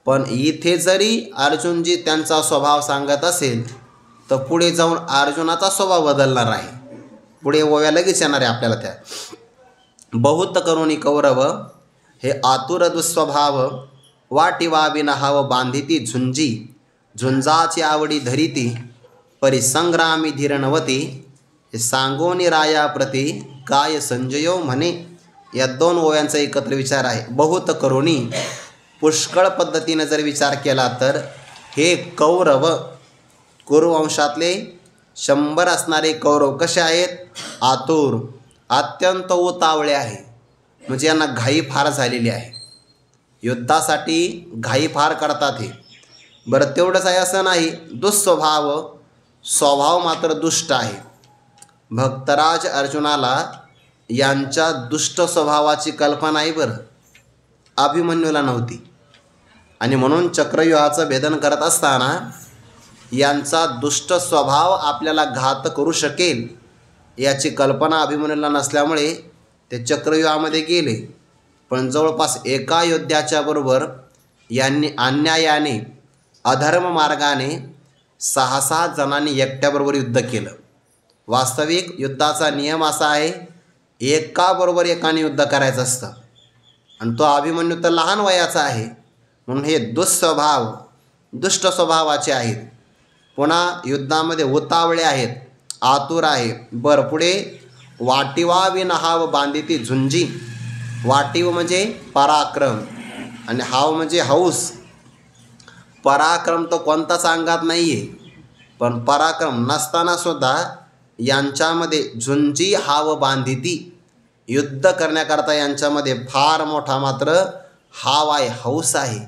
Speaker 1: पण इथे जरी अर्जुनजी त्यांचा स्वभाव सांगत असेल तर पुढे जाऊन अर्जुनाचा स्वभाव बदलणार आहे. पुढे ओव्या लगेच येणार आहे आपल्याला त्या. बहुत करुणी कौरव हे आतुर दुस्वभाव, वाटिवा बिनहाव बांधिती झुंजी. झुंजाची आवडी धरिती परिसंग्रामी धीरणवती. हे सांगोनी राया प्रती काय संजयो म्हणे. या दोन ओव्यांचा एकत्र विचार आहे. बहुत करुणी, पुष्कळ पद्धतीने जर विचार केला तर हे कौरव, कुरुवंशातले 100 असणारे कौरव कसे आहेत, आतुर, अत्यंत उतावळे आहे. म्हणजे यांना घाई फार झालेली आहे, युद्धासाठी घाई फार करतात हे. बरं तेवढंच आहे असं नाही, दुःस्वभाव, स्वभाव मात्र दुष्ट आहे. भक्तराज अर्जुनाला यांच्या दुष्ट स्वभावाची कल्पना आहे बरं, अभिमन्यूला नव्हती. आणि म्हणून चक्रव्यूहाचं भेदन करत असताना यांचा दुष्ट स्वभाव आपल्याला घात करू शकेल याची कल्पना अभिमन्यूला नसल्यामुळे ते चक्रव्यूहामध्ये गेले. पण जवळपास एका योद्ध्याच्या बरोबर यांनी अन्यायाने, अधर्म मार्गाने 6-6 जणांनी एकट्याबरोबर युद्ध केलं. वास्तविक युद्धाचा नियम असा आहे, एकाबरोबर एकाने युद्ध करायचं असतं, आणि तो अभिमन्यू तर लहान वयाचा आहे. म्हणून हे दुःस्वभाव, दुष्ट स्वभावाचे आहेत. पुन्हा युद्धामध्ये उतावळे आहेत, आतुर आहे. बरं पुढे वाटिवा विनहाव बांधिती झुंजी. वाटिव म्हणजे पराक्रम आणि हाव म्हणजे हौस. पराक्रम तर कोणताच अंगात नाही आहे, पण पराक्रम नसतानासुद्धा यांच्यामध्ये झुंजी हाव बांधिती. युद्ध करण्याकरता यांच्यामध्ये फार मोठा मात्र हाव आहे, हौस आहे.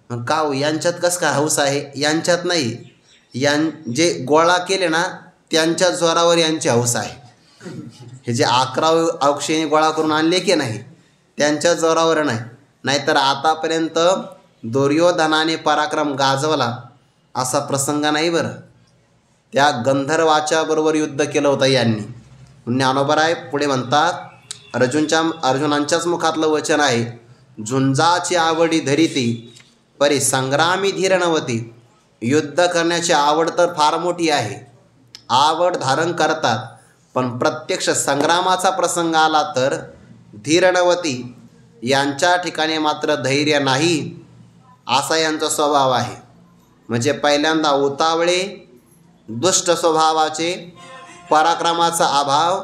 Speaker 1: मग का यांच्यात कसं काय हौस आहे, यांच्यात नाही. जे गोळा केले ना त्यांच्या जोरावर यांची हौस आहे. हे जे 11 अक्षयणी गोळा करून आणले की नाही, त्यांच्या जोरावर नाही. नाहीतर आतापर्यंत दुर्योधनाने पराक्रम गाजवला असा प्रसंग नाही बरं. त्या गंधर्वाच्या बरोबर युद्ध केलं होतं यांनी. ज्ञानोबराय पुढे म्हणतात, अर्जुनांच्याच मुखातलं वचन आहे, झुंजाची आवडी धरिती परी संग्रामी धीरणवती. युद्ध करण्याची आवड तर फार मोठी आहे, आवड धारण करतात, पण प्रत्यक्ष संग्रामाचा प्रसंग आला तर धीरणवती, यांच्या ठिकाणी मात्र धैर्य नाही, असा यांचा स्वभाव आहे. म्हणजे पहिल्यांदा उतावळे, दुष्ट स्वभावाचे, पराक्रमाचा अभाव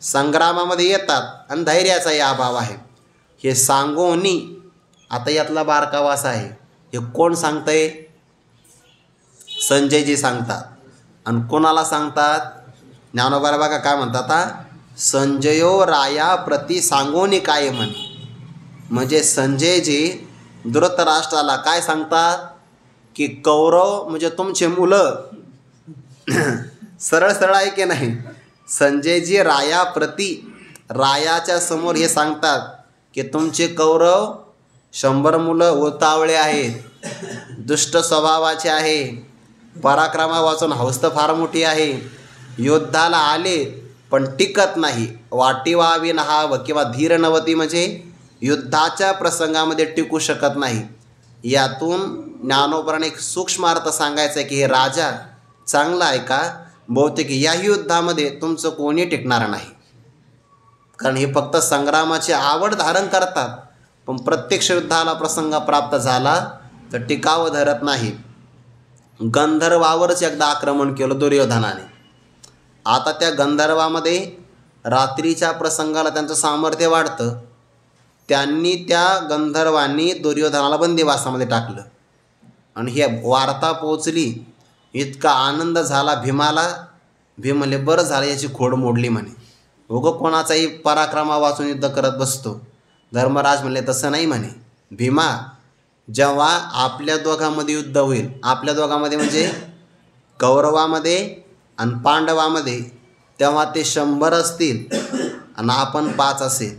Speaker 1: संग्रामामध्ये येतात आणि धैर्याचाही अभाव आहे. हे सांगोनी. आता यातला बारकावा असा आहे, हे कोण सांगतंय? संजयजी सांगतात. आणि कोणाला सांगतात? ज्ञानोबा बघा काय म्हणतात, संजयो राया प्रति सांगोनी काय म्हणे. म्हणजे संजयजी धृतराष्ट्राला काय सांगतात की कौरव म्हणजे तुमचे मुलं. सरळ सरळ आहे की नाही? संजयजी रायाप्रती, रायाच्या समोर हे सांगतात की तुमचे कौरव 100 मुलं उतावळे आहेत, दुष्ट स्वभावाचे आहे, पराक्रमा वाचून हौस फार मोठी आहे, युद्धाला आले पण टिकत नाही, वाटी व्हावी नहावं किंवा धीर नवती म्हणजे युद्धाच्या प्रसंगामध्ये टिकू शकत नाही. यातून ज्ञानोबाने एक सूक्ष्म अर्थ सांगायचा आहे की हे राजा चांगला आहे का? बहुतेक याही युद्धामध्ये तुमचं कोणी टिकणार नाही. कारण हे फक्त संग्रामाची आवड धारण करतात, पण प्रत्यक्ष युद्धाला प्रसंग प्राप्त झाला तर टिकावं धरत नाही. गंधर्वावरच एकदा आक्रमण केलं दुर्योधनाने. आता त्या गंधर्वामध्ये रात्रीच्या प्रसंगाला त्यांचं सामर्थ्य वाढतं. त्यांनी त्या गंधर्वांनी दुर्योधनाला बंदिवासामध्ये टाकलं आणि ही वार्ता पोचली. इतका आनंद झाला भीमाला. भीम म्हणले बरं झालं याची खोड मोडली म्हणे. उगं कोणाचाही पराक्रमा वाचून युद्ध करत बसतो. धर्मराज म्हणले तसं नाही म्हणे. भीमा, जेव्हा आपल्या दोघांमध्ये युद्ध होईल, आपल्या दोघांमध्ये म्हणजे कौरवामध्ये आणि पांडवामध्ये, तेव्हा ते 100 असतील आणि आपण 5 असेल.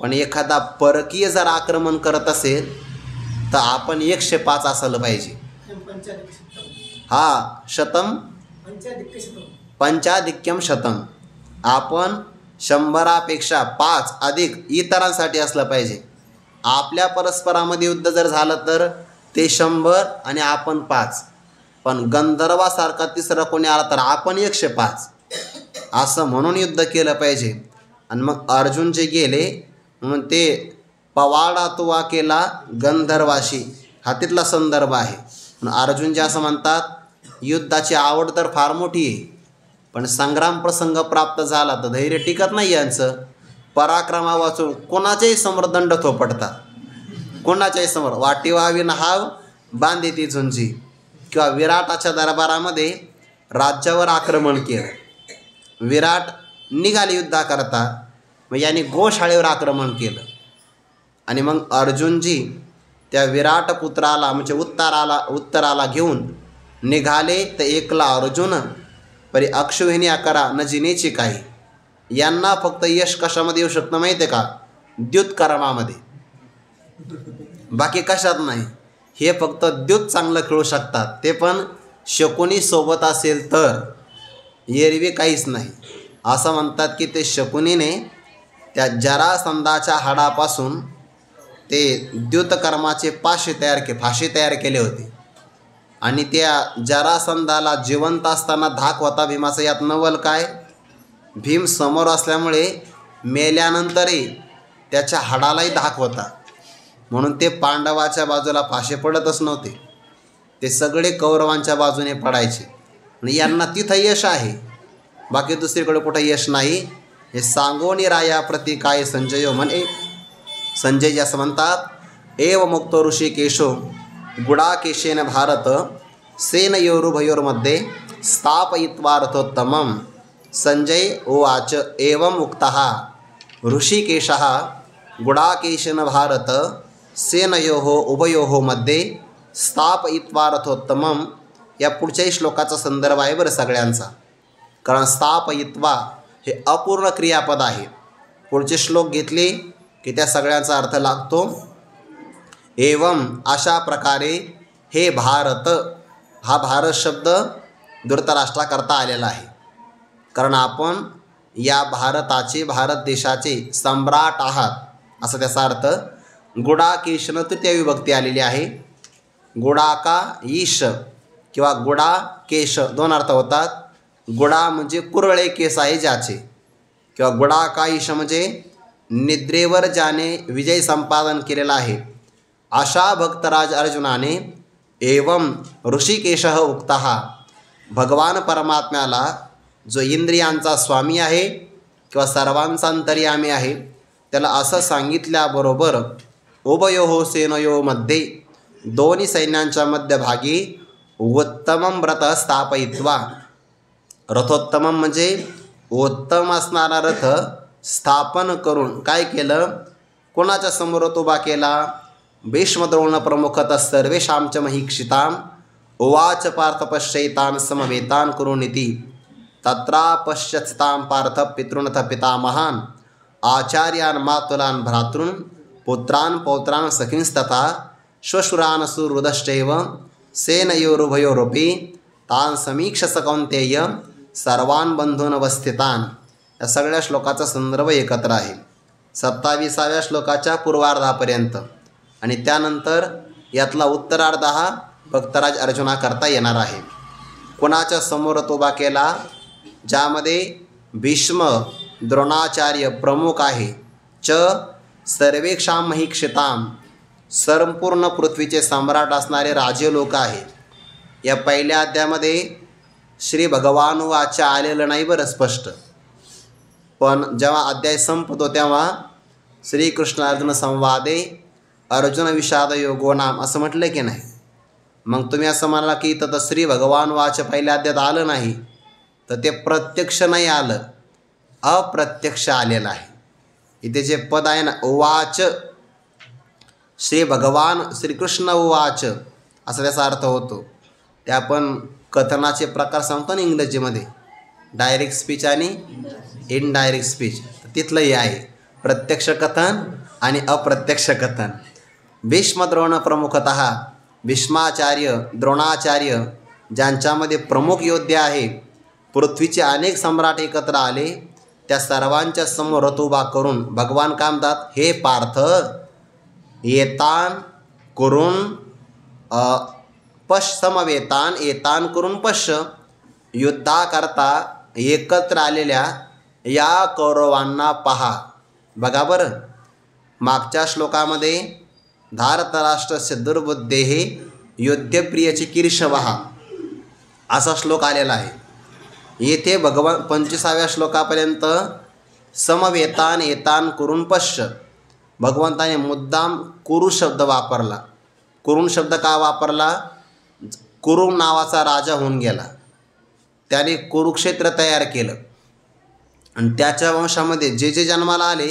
Speaker 1: पण एखादा परकीय जर आक्रमण करत असेल तर आपण 105 असायला पाहिजे. शतम पंचाधिक्यम शतम. आपण 100पेक्षा 5 अधिक इतरांसाठी असलं पाहिजे. आपल्या परस्परामध्ये युद्ध जर झालं तर ते 100 आणि आपण 5, पण गंधर्वासारखा तिसरा कोणी आला तर आपण 105 असं म्हणून युद्ध केलं पाहिजे. आणि मग अर्जुन जे गेले म्हणून ते पवाडा तुवा केला गंधर्वाशी, हा तिथला संदर्भ आहे. अर्जुन जे असं म्हणतात युद्धाची आवड तर फार मोठी आहे, पण संग्राम प्रसंग प्राप्त झाला तर धैर्य टिकत नाही यांचं. पराक्रमा वाचून कोणाच्याही समोर दंड थोपटतात, कोणाच्याही समोर वाटी व्हावी नहाव बांधे ती झुंजी. किंवा विराटाच्या दरबारामध्ये राज्यावर आक्रमण केलं. विराट निघाले युद्धाकरता, मग यांनी गोशाळेवर आक्रमण केलं. आणि मग अर्जुनजी त्या विराट पुत्राला म्हणजे उत्तराला घेऊन निघाले. तर एकला अर्जुन परी अक्षुहिणी आकारा न जिनेची काही. यांना फक्त यश कशामध्ये येऊ शकतं माहिती आहे का? द्युतकर्मामध्ये, बाकी कशात नाही. हे फक्त द्युत चांगलं खेळू शकतात, ते पण शकुनी सोबत असेल तर. एरवी काहीच नाही. असं म्हणतात की ते शकुनीने त्या जरासंधाच्या हाडापासून ते द्युतकर्माचे फाशी तयार केले होते. आणि त्या जरासंधाला जिवंत असताना धाक होता भीमाचा. यात नवल काय? भीम समोर असल्यामुळे मेल्यानंतरही त्याच्या हाडालाही धाक होता, म्हणून ते पांडवाच्या बाजूला फाशी पडतच नव्हते. ते सगळे कौरवांच्या बाजूने पडायचे. आणि यांना तिथं यश आहे, बाकी दुसरीकडे कुठं यश नाही. हे सांगोनी राया प्रति काय संजयो म्हणे. संजय असं म्हणतात, एव मुक्तो ऋषिकेशो गुडाकेशेन भारत सेनयोरुभयोर्मध्ये स्थापयित्वार्थोत्तमम्. संजय उवाच एवं उक्तः ऋषिकेशः गुडाकेशेन भारत सेनयोः उभयोः मध्ये स्थापयित्वार्थोत्तमम्. या पुढच्याही श्लोकाचा संदर्भ आहे बरं सगळ्यांचा, कारण स्थापयित्वा हे अपूर्ण क्रियापद आहे. पुढचे श्लोक घेतले की त्या सगळ्यांचा अर्थ लागतो. एवं अशा प्रकारे हे भारत, हा भारत शब्द धृतराष्ट्राकरता आलेला आहे, कारण आपण या भारत देशाचे सम्राट आहात असं त्याचा अर्थ. गुडाकेशन तृतीय विभक्ती आलेली आहे. गुडाका ईश किंवा गुडाकेश 2 अर्थ होतात. गुडा म्हणजे कुरळे केस आहे ज्याचे, किंवा गुडाका ईश म्हणजे निद्रेवर ज्याने विजय संपादन केलेला आहे. अशा भक्तराज अर्जुनाने एवं ऋषिकेशः उक्तः, भगवान परमात्म्याला जो इंद्रियांचा स्वामी आहे किंवा सर्वांचा अंतर्यामी आहे, त्याला असं सांगितल्याबरोबर उभयोः सेनयो मध्ये, दोन्ही सैन्यांच्या मध्यभागी उत्तमं व्रत स्थापयित्वा, रथोत्तमम म्हणजे उत्तम असणारा रथ स्थापन करून काय केलं, कोणाच्या समोर उभा केला, भीष्मद्रोण प्रमुखतः सर्वेषां च महीक्षिताम् उवाच पार्थ पश्यैतान् समवेतान् कुरुनिति तत्रापश्यत्स्तां पार्थ पितॄनथ पितामहान् आचार्यान् मातुलान् भ्रातॄन् पुत्रान् पौत्रान् सखींस्तथा श्वशुरान् सुहृदश्चैव सेनयोरुभयोरपि तान् समीक्ष स कौन्तेय सर्वान् बंधूनवस्थितान्. या सगळ्या श्लोकाचा संदर्भ एकत्र आहे 27व्या श्लोकाच्या पूर्वार्धापर्यंत आणि त्यानंतर यातला उत्तरार्ध हा भक्तराज अर्जुनाकरता येणार आहे. कोणाच्या समोर उभा केला, ज्यामध्ये भीष्म द्रोणाचार्य प्रमुख आहे, च सर्वेक्षां महीक्षितां संपूर्ण पृथ्वीचे सम्राट असणारे राजे लोक आहे. या पहिल्या अध्यायामध्ये श्री भगवान वाचा आलेलं नाही बरं स्पष्ट, पण जेव्हा अध्याय संपतो तेव्हा श्रीकृष्ण अर्जुन संवादे अर्जुन विषाद योगो नाम असं म्हटलं की नाही. मग तुम्ही असं म्हणाला की तर श्री भगवान वाच पहिल्या अध्यायात आलं नाही, तर ते प्रत्यक्ष नाही आलं, अप्रत्यक्ष आलेलं आहे. इथे जे पद आहे ना उवाच, श्री भगवान श्रीकृष्ण उवाच असा त्याचा अर्थ होतो. ते आपण कथनाचे प्रकार सांगतो ना इंग्रजीमध्ये, डायरेक्ट स्पीच आणि इनडायरेक्ट स्पीच, तिथलं हे आहे प्रत्यक्ष कथन आणि अप्रत्यक्ष कथन. भीष्मद्रोण प्रमुखतः भीष्माचार्य द्रोणाचार्य ज्यांच्यामध्ये प्रमुख योद्धे आहे, पृथ्वीचे अनेक सम्राट एकत्र आले, त्या सर्वांच्या समोर रथ उभा करून भगवान काय म्हणतात, हे पार्थ येतान करून समवेतान येतान करून पश्य, युद्धाकरता एकत्र आलेल्या या कौरवांना पहा. बघा बरं, मागच्या श्लोकामध्ये धारतराष्ट्रस्य दुर्बुद्धेः युद्धप्रिय चिकीर्षवः असा श्लोक आलेला आहे. येथे भगवान 25व्या श्लोकापर्यंत समवेतान येतान करून पश्य, भगवंताने मुद्दाम कुरु शब्द वापरला. कुरुण शब्द का वापरला, कुरु नावाचा राजा होऊन गेला, त्याने कुरुक्षेत्र तयार केलं आणि त्याच्या वंशामध्ये जे जे जन्माला आले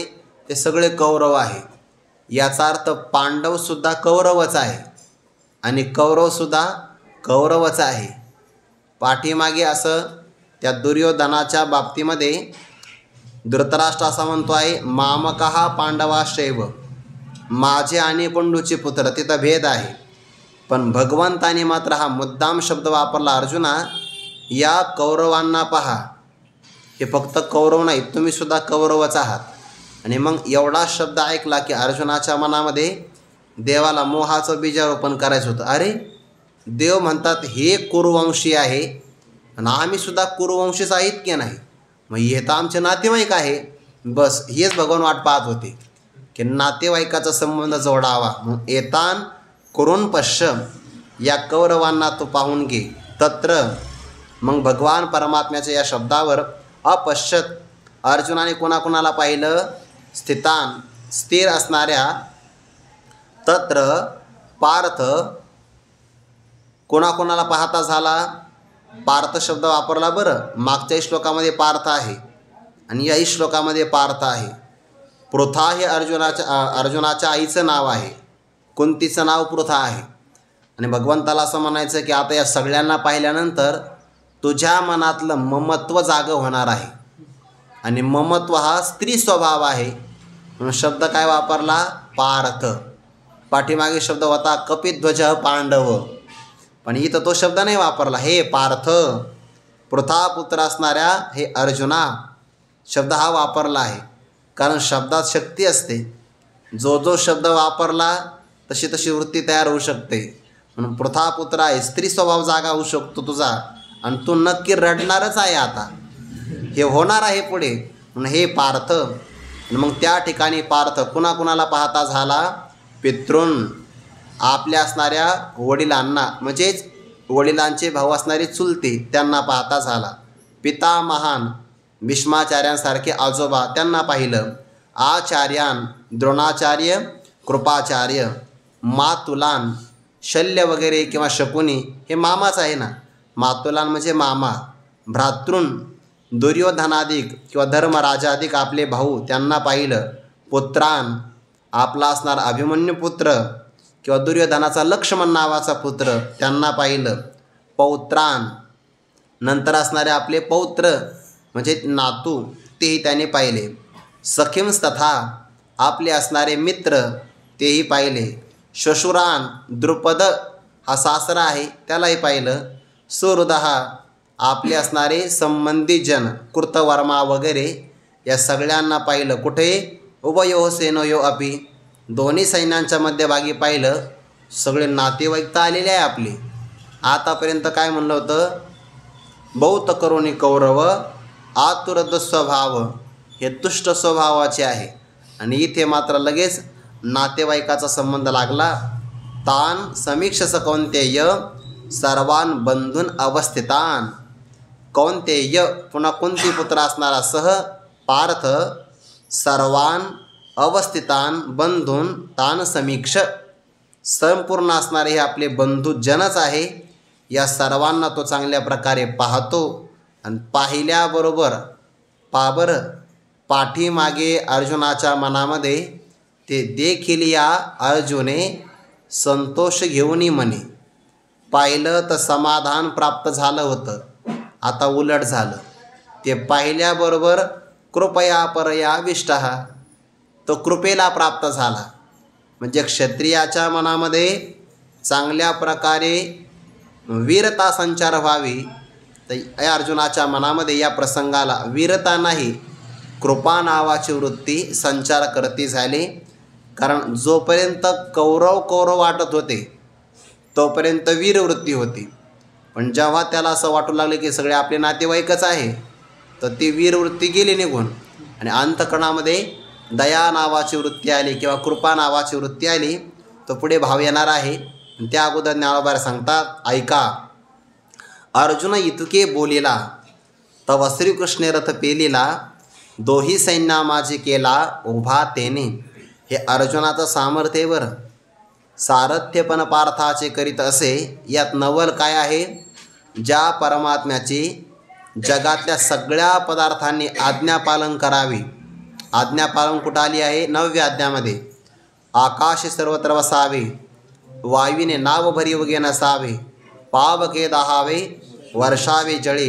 Speaker 1: ते सगळे कौरव आहे. याचा अर्थ पांडवसुद्धा कौरवच आहे आणि कौरवसुद्धा कौरवच आहे. पाठीमागे असं त्या दुर्योधनाच्या बाबतीमध्ये धृतराष्ट्र असा म्हणतो आहे, मामकः पांडवाश्चैव, माझे आणि पंडूचे पुत्र, तिथं भेद आहे. पण भगवंताने मात्र हा मुद्दाम शब्द वापरला, अर्जुना या कौरवांना पहा. हे फक्त कौरव नाही, तुम्ही सुद्धा कौरवच आहात. आणि मग एवढा शब्द ऐकला की अर्जुनाच्या मनामध्ये देवाला मोहाचं बीजारोपण करायचं होतं. अरे देव म्हणतात हे कुरुवंशी आहे आणि आम्ही सुद्धा कुरुवंशीच आहेत की नाही, मग हे तर आमचे नातेवाईक आहे. बस हेच भगवान वाट पाहत होते की नातेवाईकाचा संबंध जोडावा. मग येतान करून पश्य, या कौरवांना तो पाहून घे. तत्र मग भगवान परमात्म्याच्या या शब्दावर अपश्यत अर्जुनाने कोणाकोणाला पाहिलं, स्थितान स्थिर असणाऱ्या, तत्र पार्थ कोणाकोणाला पाहता झाला, पार्थ शब्द वापरला बरं. मागच्याही श्लोकामध्ये पार्थ आहे आणि याही श्लोकामध्ये पार्थ आहे. पृथा हे अर्जुनाच्या आईचं नाव आहे, कुंतीचं नाव पृथा आहे. आणि भगवंताला असं म्हणायचं की आता या सगळ्यांना पाहिल्यानंतर तुझ्या मनातलं ममत्व जागं होणार आहे. आणि ममत्व हा स्त्री स्वभाव आहे म्हणून शब्द काय वापरला, पार्थ. पाठीमागे शब्द होता कपिध्वज पांडव, पण इथं तो शब्द नाही वापरला, हे पार्थ पृथा पुत्र असणाऱ्या हे अर्जुना शब्द हा वापरला आहे. कारण शब्दात शक्ती असते, जो जो शब्द वापरला तशी तशी वृत्ती तयार होऊ शकते. म्हणून पृथा पुत्र आहे, स्त्री स्वभाव जागा होऊ शकतो तुझा आणि तू नक्की रडणारच आहे, आता हे होणार आहे पुढे. म्हणून हे पार्थ. मग त्या ठिकाणी पार्थ कुणाकुणाला पाहता झाला, पितृन आपल्या असणाऱ्या वडिलांना, म्हणजेच वडिलांचे भाऊ असणारे चुलते त्यांना पाहता झाला. पिता महान भीष्माचार्यांसारखे आजोबा त्यांना पाहिलं. आचार्यान द्रोणाचार्य कृपाचार्य, मातुलान शल्य वगैरे किंवा शकुनी हे मामाच आहे ना, मातुलान म्हणजे मामा. भ्रातृन दुर्योधनाधिक किंवा धर्मराजाधिक आपले भाऊ त्यांना पाहिलं. पुत्रान आपला असणार अभिमन्यू पुत्र किंवा दुर्योधनाचा लक्ष्मण नावाचा पुत्र त्यांना पाहिलं. पौत्रान नंतर असणारे आपले पौत्र म्हणजे नातू तेही त्याने पाहिले. सखींस्तथा आपले असणारे मित्र तेही पाहिले. श्वशुरान द्रुपद हा सासरा आहे त्यालाही पाहिलं. सुहृदः आपले असणारे संबंधीजन कृतवर्मा वगैरे या सगळ्यांना पाहिलं. कुठे? उभयो सेनयो अपि दोन्ही सैन्यांच्या मध्यभागी पाहिलं. सगळे नातेवाईक तर आलेले आहे आपले. आतापर्यंत काय म्हणलं होतं? बहुत करुणी कौरव आतुरद स्वभाव हे तुष्ट स्वभावाचे आहे. आणि इथे मात्र लगेच नातेवाईकाचा संबंध लागला. तान समीक्षस कौंतेय सर्वान बंधून अवस्थितान. कौंतेय पुन्हा कुंती पुत्र असणारा सह पार्थ सर्वान अवस्थितान बंधून तान समीक्ष. संपूर्ण असणारे हे आपले बंधूजनच आहे. या सर्वांना तो चांगल्या प्रकारे पाहतो आणि पाहिल्याबरोबर पाठीमागे अर्जुनाच्या मनामध्ये ते देखील या अर्जुने संतोष घेऊन म्हणे. पाहिलं तर समाधान प्राप्त झालं होतं, आता उलट झालं. ते पाहिल्याबरोबर कृपया परया विष्टः तो कृपेला प्राप्त झाला. म्हणजे क्षत्रियाच्या मनामध्ये चांगल्या प्रकारे वीरता संचार व्हावी, तर अर्जुनाच्या मनामध्ये या प्रसंगाला वीरता नाही कृपा नावाची वृत्ती संचार करती झाली. कारण जोपर्यंत कौरव वाटत होते तोपर्यंत वीरवृत्ती होती, पण जेव्हा त्याला असं वाटू लागले की सगळे आपले नातेवाईकच आहे तर ती वीरवृत्ती गेली निघून आणि अंतःकरणामध्ये दया नावाची वृत्ती आली किंवा कृपा नावाची वृत्ती आली. तो पुढे भाव येणार आहे. त्या अगोदर ज्ञानोबा सांगतात, ऐका. अर्जुन इतके बोलिला तव श्रीकृष्णे रथ पेलिला दोही सैन्या माझी केला उभा तेने. हे अर्जुनाचं सामर्थ्यवर सारथ्यपण पार्थाचे करीत असे. यात नवल काय आहे? ज्या परमात्म्याची जगातल्या सगळ्या पदार्थांनी आज्ञापालन करावी. आज्ञापालन कुठं आली आहे? 9व्या अध्यायामध्ये. आकाश सर्वत्र वसावे, वायूने नाव भरी उगे नसावे, पावके दाहावे, वर्षावे जळे,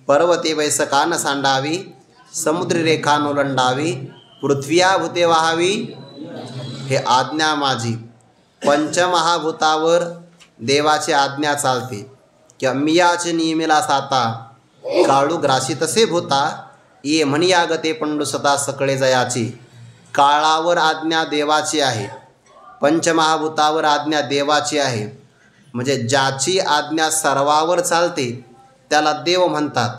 Speaker 1: पर्वते वैसकान सांडावी, समुद्री रेखा ओलांडावी, पृथ्व्या भूते वाहावी. हे आज्ञा माझी. पंचमहाभूतावर देवाची आज्ञा चालते. किंवा मियाचे नियमेला साता काळू ग्रासी तसे भूता ये म्हणी आगते पंडुसता सकळे जयाची. काळावर आज्ञा देवाची आहे, पंचमहाभूतावर आज्ञा देवाची आहे. म्हणजे ज्याची आज्ञा सर्वावर चालते त्याला देव म्हणतात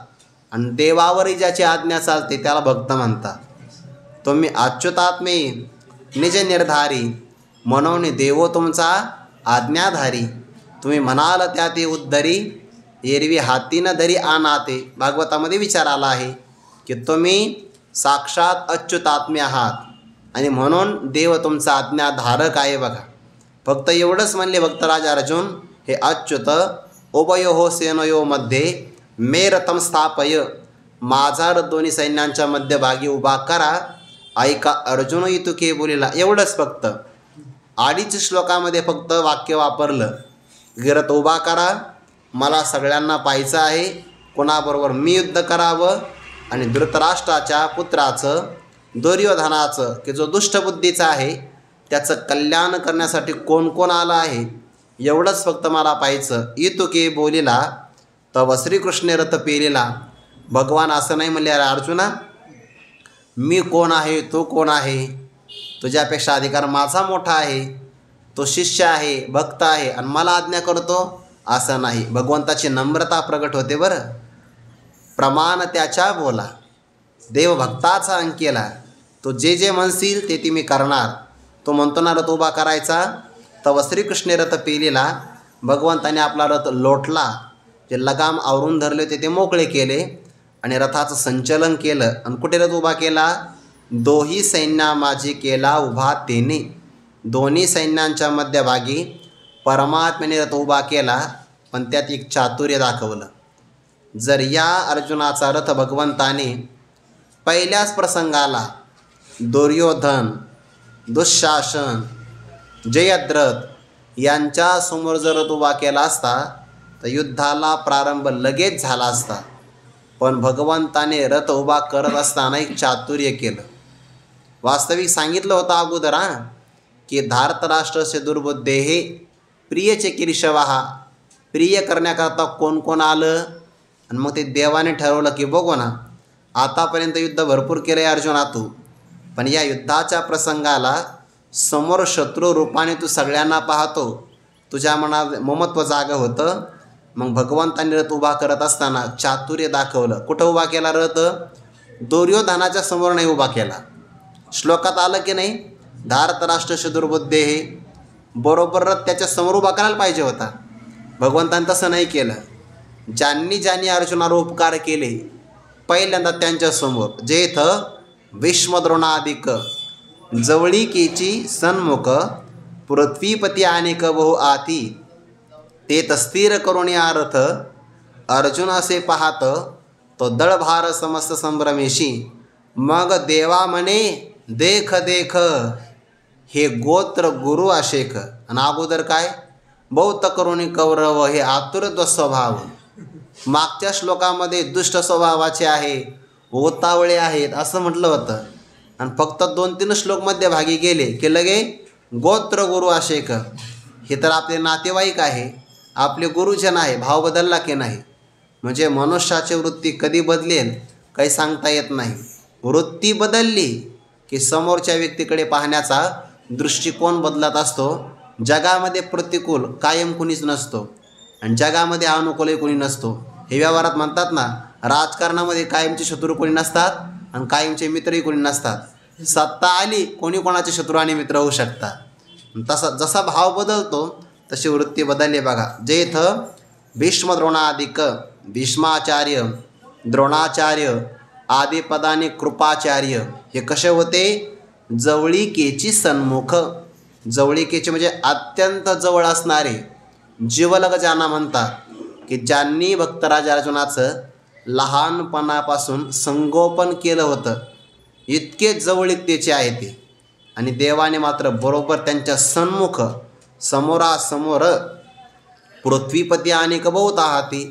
Speaker 1: आणि देवावरही ज्याची आज्ञा चालते त्याला भक्त म्हणतात. तुम्ही अच्युतात्मे निज निर्धारी म्हणून देवो तुमचा आज्ञाधारी. तुम्ही म्हणाल त्या ते उद्धरी एरवी हाती न धरी आनाते. भागवतामध्ये विचार आला आहे की तुम्ही साक्षात अच्युतात्मे आहात आणि म्हणून देव तुमचा आज्ञाधारक आहे. बघा, फक्त एवढंच म्हणले भक्तराज अर्जुन, हे अच्युत उभयो सेनयो मध्ये मे रथम स्थापय. माझा रथ दोन्ही सैन्यांच्या मध्यभागी उभा करा. ऐका अर्जुन इतुके बोलिला. एवढंच फक्त 2.5 श्लोकामध्ये फक्त वाक्य वापरलं. रथ उभा करा, मला सगळ्यांना पाहायचं आहे. कोणाबरोबर मी युद्ध करावं आणि धृतराष्ट्राच्या पुत्राचं दुर्योधनाचं की जो दुष्टबुद्धीचा आहे त्याचं कल्याण करण्यासाठी कोण कोण आलं आहे एवढंच फक्त मला पाहायचं. इतुके बोलिला तव श्रीकृष्णे रथ पेलिला. भगवान असं नाही म्हणले, अरे अर्जुना मी कोण आहे, तो कोण आहे, तुझ्यापेक्षा अधिकार माझा मोठा आहे, तो शिष्य आहे, भक्त आहे आणि मला आज्ञा करतो, असं नाही. भगवंताची नम्रता प्रगट होते. बरं, प्रमाण त्याच्या बोला, देव भक्ताचा अंकेला. तो जे जे म्हणशील ते ती मी करणार. तो म्हणतो ना रथ उभा करायचा, तव श्रीकृष्णे रथ पेलिला. भगवंताने आपला रथ लोटला, जे लगाम आवरून धरले होते ते मोकळे केले आणि रथाचं संचलन केलं. आणि कुठे रथ उभा केला? दोही सैन्या माझी केला उभा तेने. दोन्ही सैन्यांच्या मध्यभागी परमात्म्याने रथ उभा केला, पण त्यात एक चातुर्य दाखवलं. जर या अर्जुनाचा रथ भगवंताने पहिल्याच प्रसंगाला दुर्योधन, दुःशासन, जयद्रथ यांच्या समोर जर रथ उभा केला असता तर युद्धाला प्रारंभ लगेच झाला असता. पण भगवंताने रथ उभा करत असताना एक चातुर्य केलं. वास्तविक सांगितलं होतं अगोदर की धार्तराष्ट्रस्य दुर्बुद्धेः प्रियचे केशवः. प्रिय करण्याकरता कोण कोण आलं, आणि मग ते देवाने ठरवलं की बघू ना, आतापर्यंत युद्ध भरपूर केलं आहे अर्जुना तू, पण या युद्धाच्या प्रसंगाला समोर शत्रू रूपाने तू सगळ्यांना पाहतो, तुझ्या मनात ममत्व जागं होतं. मग भगवंताने रथ उभा करत असताना चातुर्य दाखवलं. कुठं उभा केला रथ? दुर्योधनाच्या समोर नाही उभा केला. श्लोकात आलं की नाही, धार्तराष्ट्रस्य दुर्बुद्धेः. बरोबर रथ त्याच्या समोर उभा करायला पाहिजे होता. भगवंताने तसं नाही केलं. ज्यांनी ज्यांनी अर्जुनावर उपकार केले पहिल्यांदा त्यांच्यासमोर, जे इथं भीष्मद्रोणादिक जवळीकेची सन्मुख पृथ्वीपती अनेक बहु आती ते तस्थिर करून या रथ अर्जुन असे पाहत तो दळभार समस्त संभ्रमेशी. मग देवा म्हणे देख देख हे गोत्र गुरु अशेख. आणि अगोदर काय? बहुत करुणी कौरव हे आतुर स्वभाव. मागच्या श्लोकामध्ये दुष्ट स्वभावाचे आहे, ओतावळे आहेत असं म्हटलं होतं, आणि फक्त 2-3 श्लोक मध्यभागी गेले की लगे गोत्र गुरु अशेख. हे तर आपले नातेवाईक आहे, आपले गुरुजन आहे. भाव बदलला की नाही? म्हणजे मनुष्याची वृत्ती कधी बदलेल काही सांगता येत नाही. वृत्ती बदलली की समोरच्या व्यक्तीकडे पाहण्याचा दृष्टिकोन बदलत असतो. जगामध्ये प्रतिकूल कायम कुणीच नसतो, आणि जगामध्ये अनुकूलही कुणी नसतो. हे व्यवहारात म्हणतात ना, राजकारणामध्ये कायमचे शत्रू कोणी नसतात आणि कायमचे मित्रही कोणी नसतात. सत्ता आली कोणी कोणाचे शत्रू आणि मित्र होऊ शकतात. जसा भाव बदलतो तशी वृत्ती बदलली. बघा, जे इथं भीष्मद्रोणादिक भीष्माचार्य, द्रोणाचार्य आदी पदाने कृपाचार्य हे कसे होते? जवळीकेची सन्मुख. जवळीकेचे म्हणजे अत्यंत जवळ असणारे, जीवलग ज्यांना म्हणतात, की ज्यांनी भक्तराज अर्जुनाचं लहानपणापासून संगोपन केलं होतं, इतके जवळीकतेचे आहे ते. आणि देवाने मात्र बरोबर त्यांच्या सन्मुख समोरासमोर पृथ्वीपती अनेक बहुत आहाती.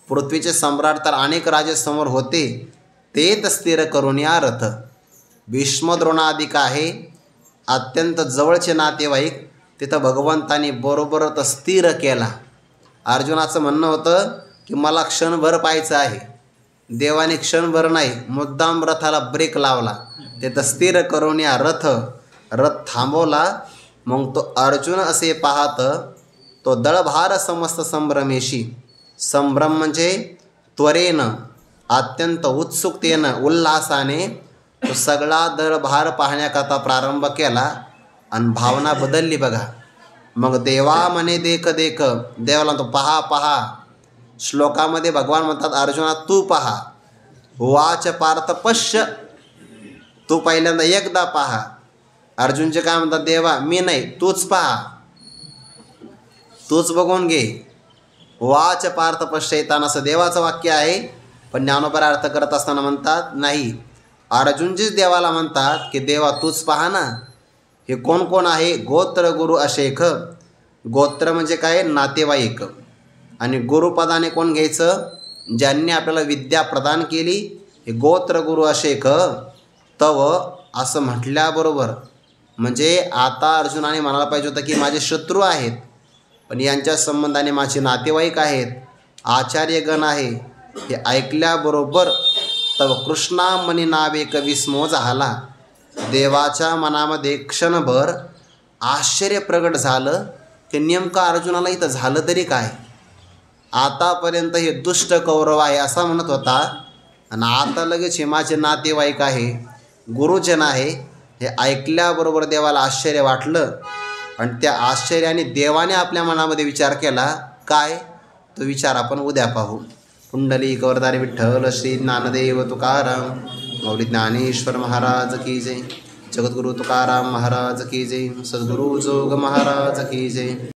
Speaker 1: पृथ्वीचे सम्राट तर अनेक राजे समोर होते, ते स्थिर करून या रथ. भीष्मद्रोणादिक आहे, अत्यंत जवळचे नातेवाईक, तिथं भगवंतानी बरोबर स्थिर केला. अर्जुनाचं म्हणणं होतं की मला क्षणभर पाहायचं आहे. देवाने क्षणभर नाही, मुद्दाम रथाला ब्रेक लावला. तिथं स्थिर करून या रथ थांबवला. मग तो अर्जुन असे पाहत तो दळभार समस्त संभ्रमेशी. संभ्रम म्हणजे त्वरेनं, अत्यंत उत्सुकतेनं, उल्हासाने तो सगळा दळभार पाहण्याकरता प्रारंभ केला, आणि भावना बदलली. बघा, मग देवा म्हणे देख देख. देवाला तो पहा पहा. श्लोकामध्ये भगवान म्हणतात अर्जुना तू पहा. वाच पार्थ पश्य. तू पहिल्यांदा एकदा पहा. अर्जुनचे काय म्हणतात? देवा मी नाही, तूच पहा, तूच बघून घे. वाच पार्थ पश्यैतान असं देवाचं वाक्य आहे, पण ज्ञानोबर अर्थ करत असताना म्हणतात नाही, अर्जुनजीच देवाला म्हणतात की देवा तूच पहा ना. हे कोण कोण आहे? गोत्र गुरु अशेख. गोत्र म्हणजे काय? नातेवाईक. आणि गुरुपदाने कोण घ्यायचं? ज्यांनी आपल्याला विद्या प्रदान केली. हे गोत्र गुरु अशेख तव असं म्हटल्याबरोबर म्हणजे आता अर्जुनाने म्हणायला पाहिजे होतं की माझे शत्रू आहेत, पण यांच्या संबंधाने माझे नातेवाईक आहेत, आचार्यगण आहे. हे ऐकल्याबरोबर तव कृष्णामणी नावेक विस्मो झाला. देवाच्या मनामध्ये क्षणभर आश्चर्य प्रगट झालं की नेमकं अर्जुनाला इथं झालं तरी काय? आतापर्यंत हे दुष्ट कौरव आहे असा म्हणत होता, आणि आता लगेच हे माझे नातेवाईक आहे, गुरुजन आहे. हे ऐकल्याबरोबर देवाला आश्चर्य वाटलं, आणि त्या आश्चर्याने देवाने आपल्या मनामध्ये विचार केला. काय? तो विचार आपण उद्या पाहू. पुंडलिक वरदारी विठ्ठल श्री ज्ञानदेव तुकाराम मौली ज्ञानेश्वर महाराज की जय. जगद्गुरु तुकाराम महाराज की जय. सद्गुरु जोग महाराज की जय.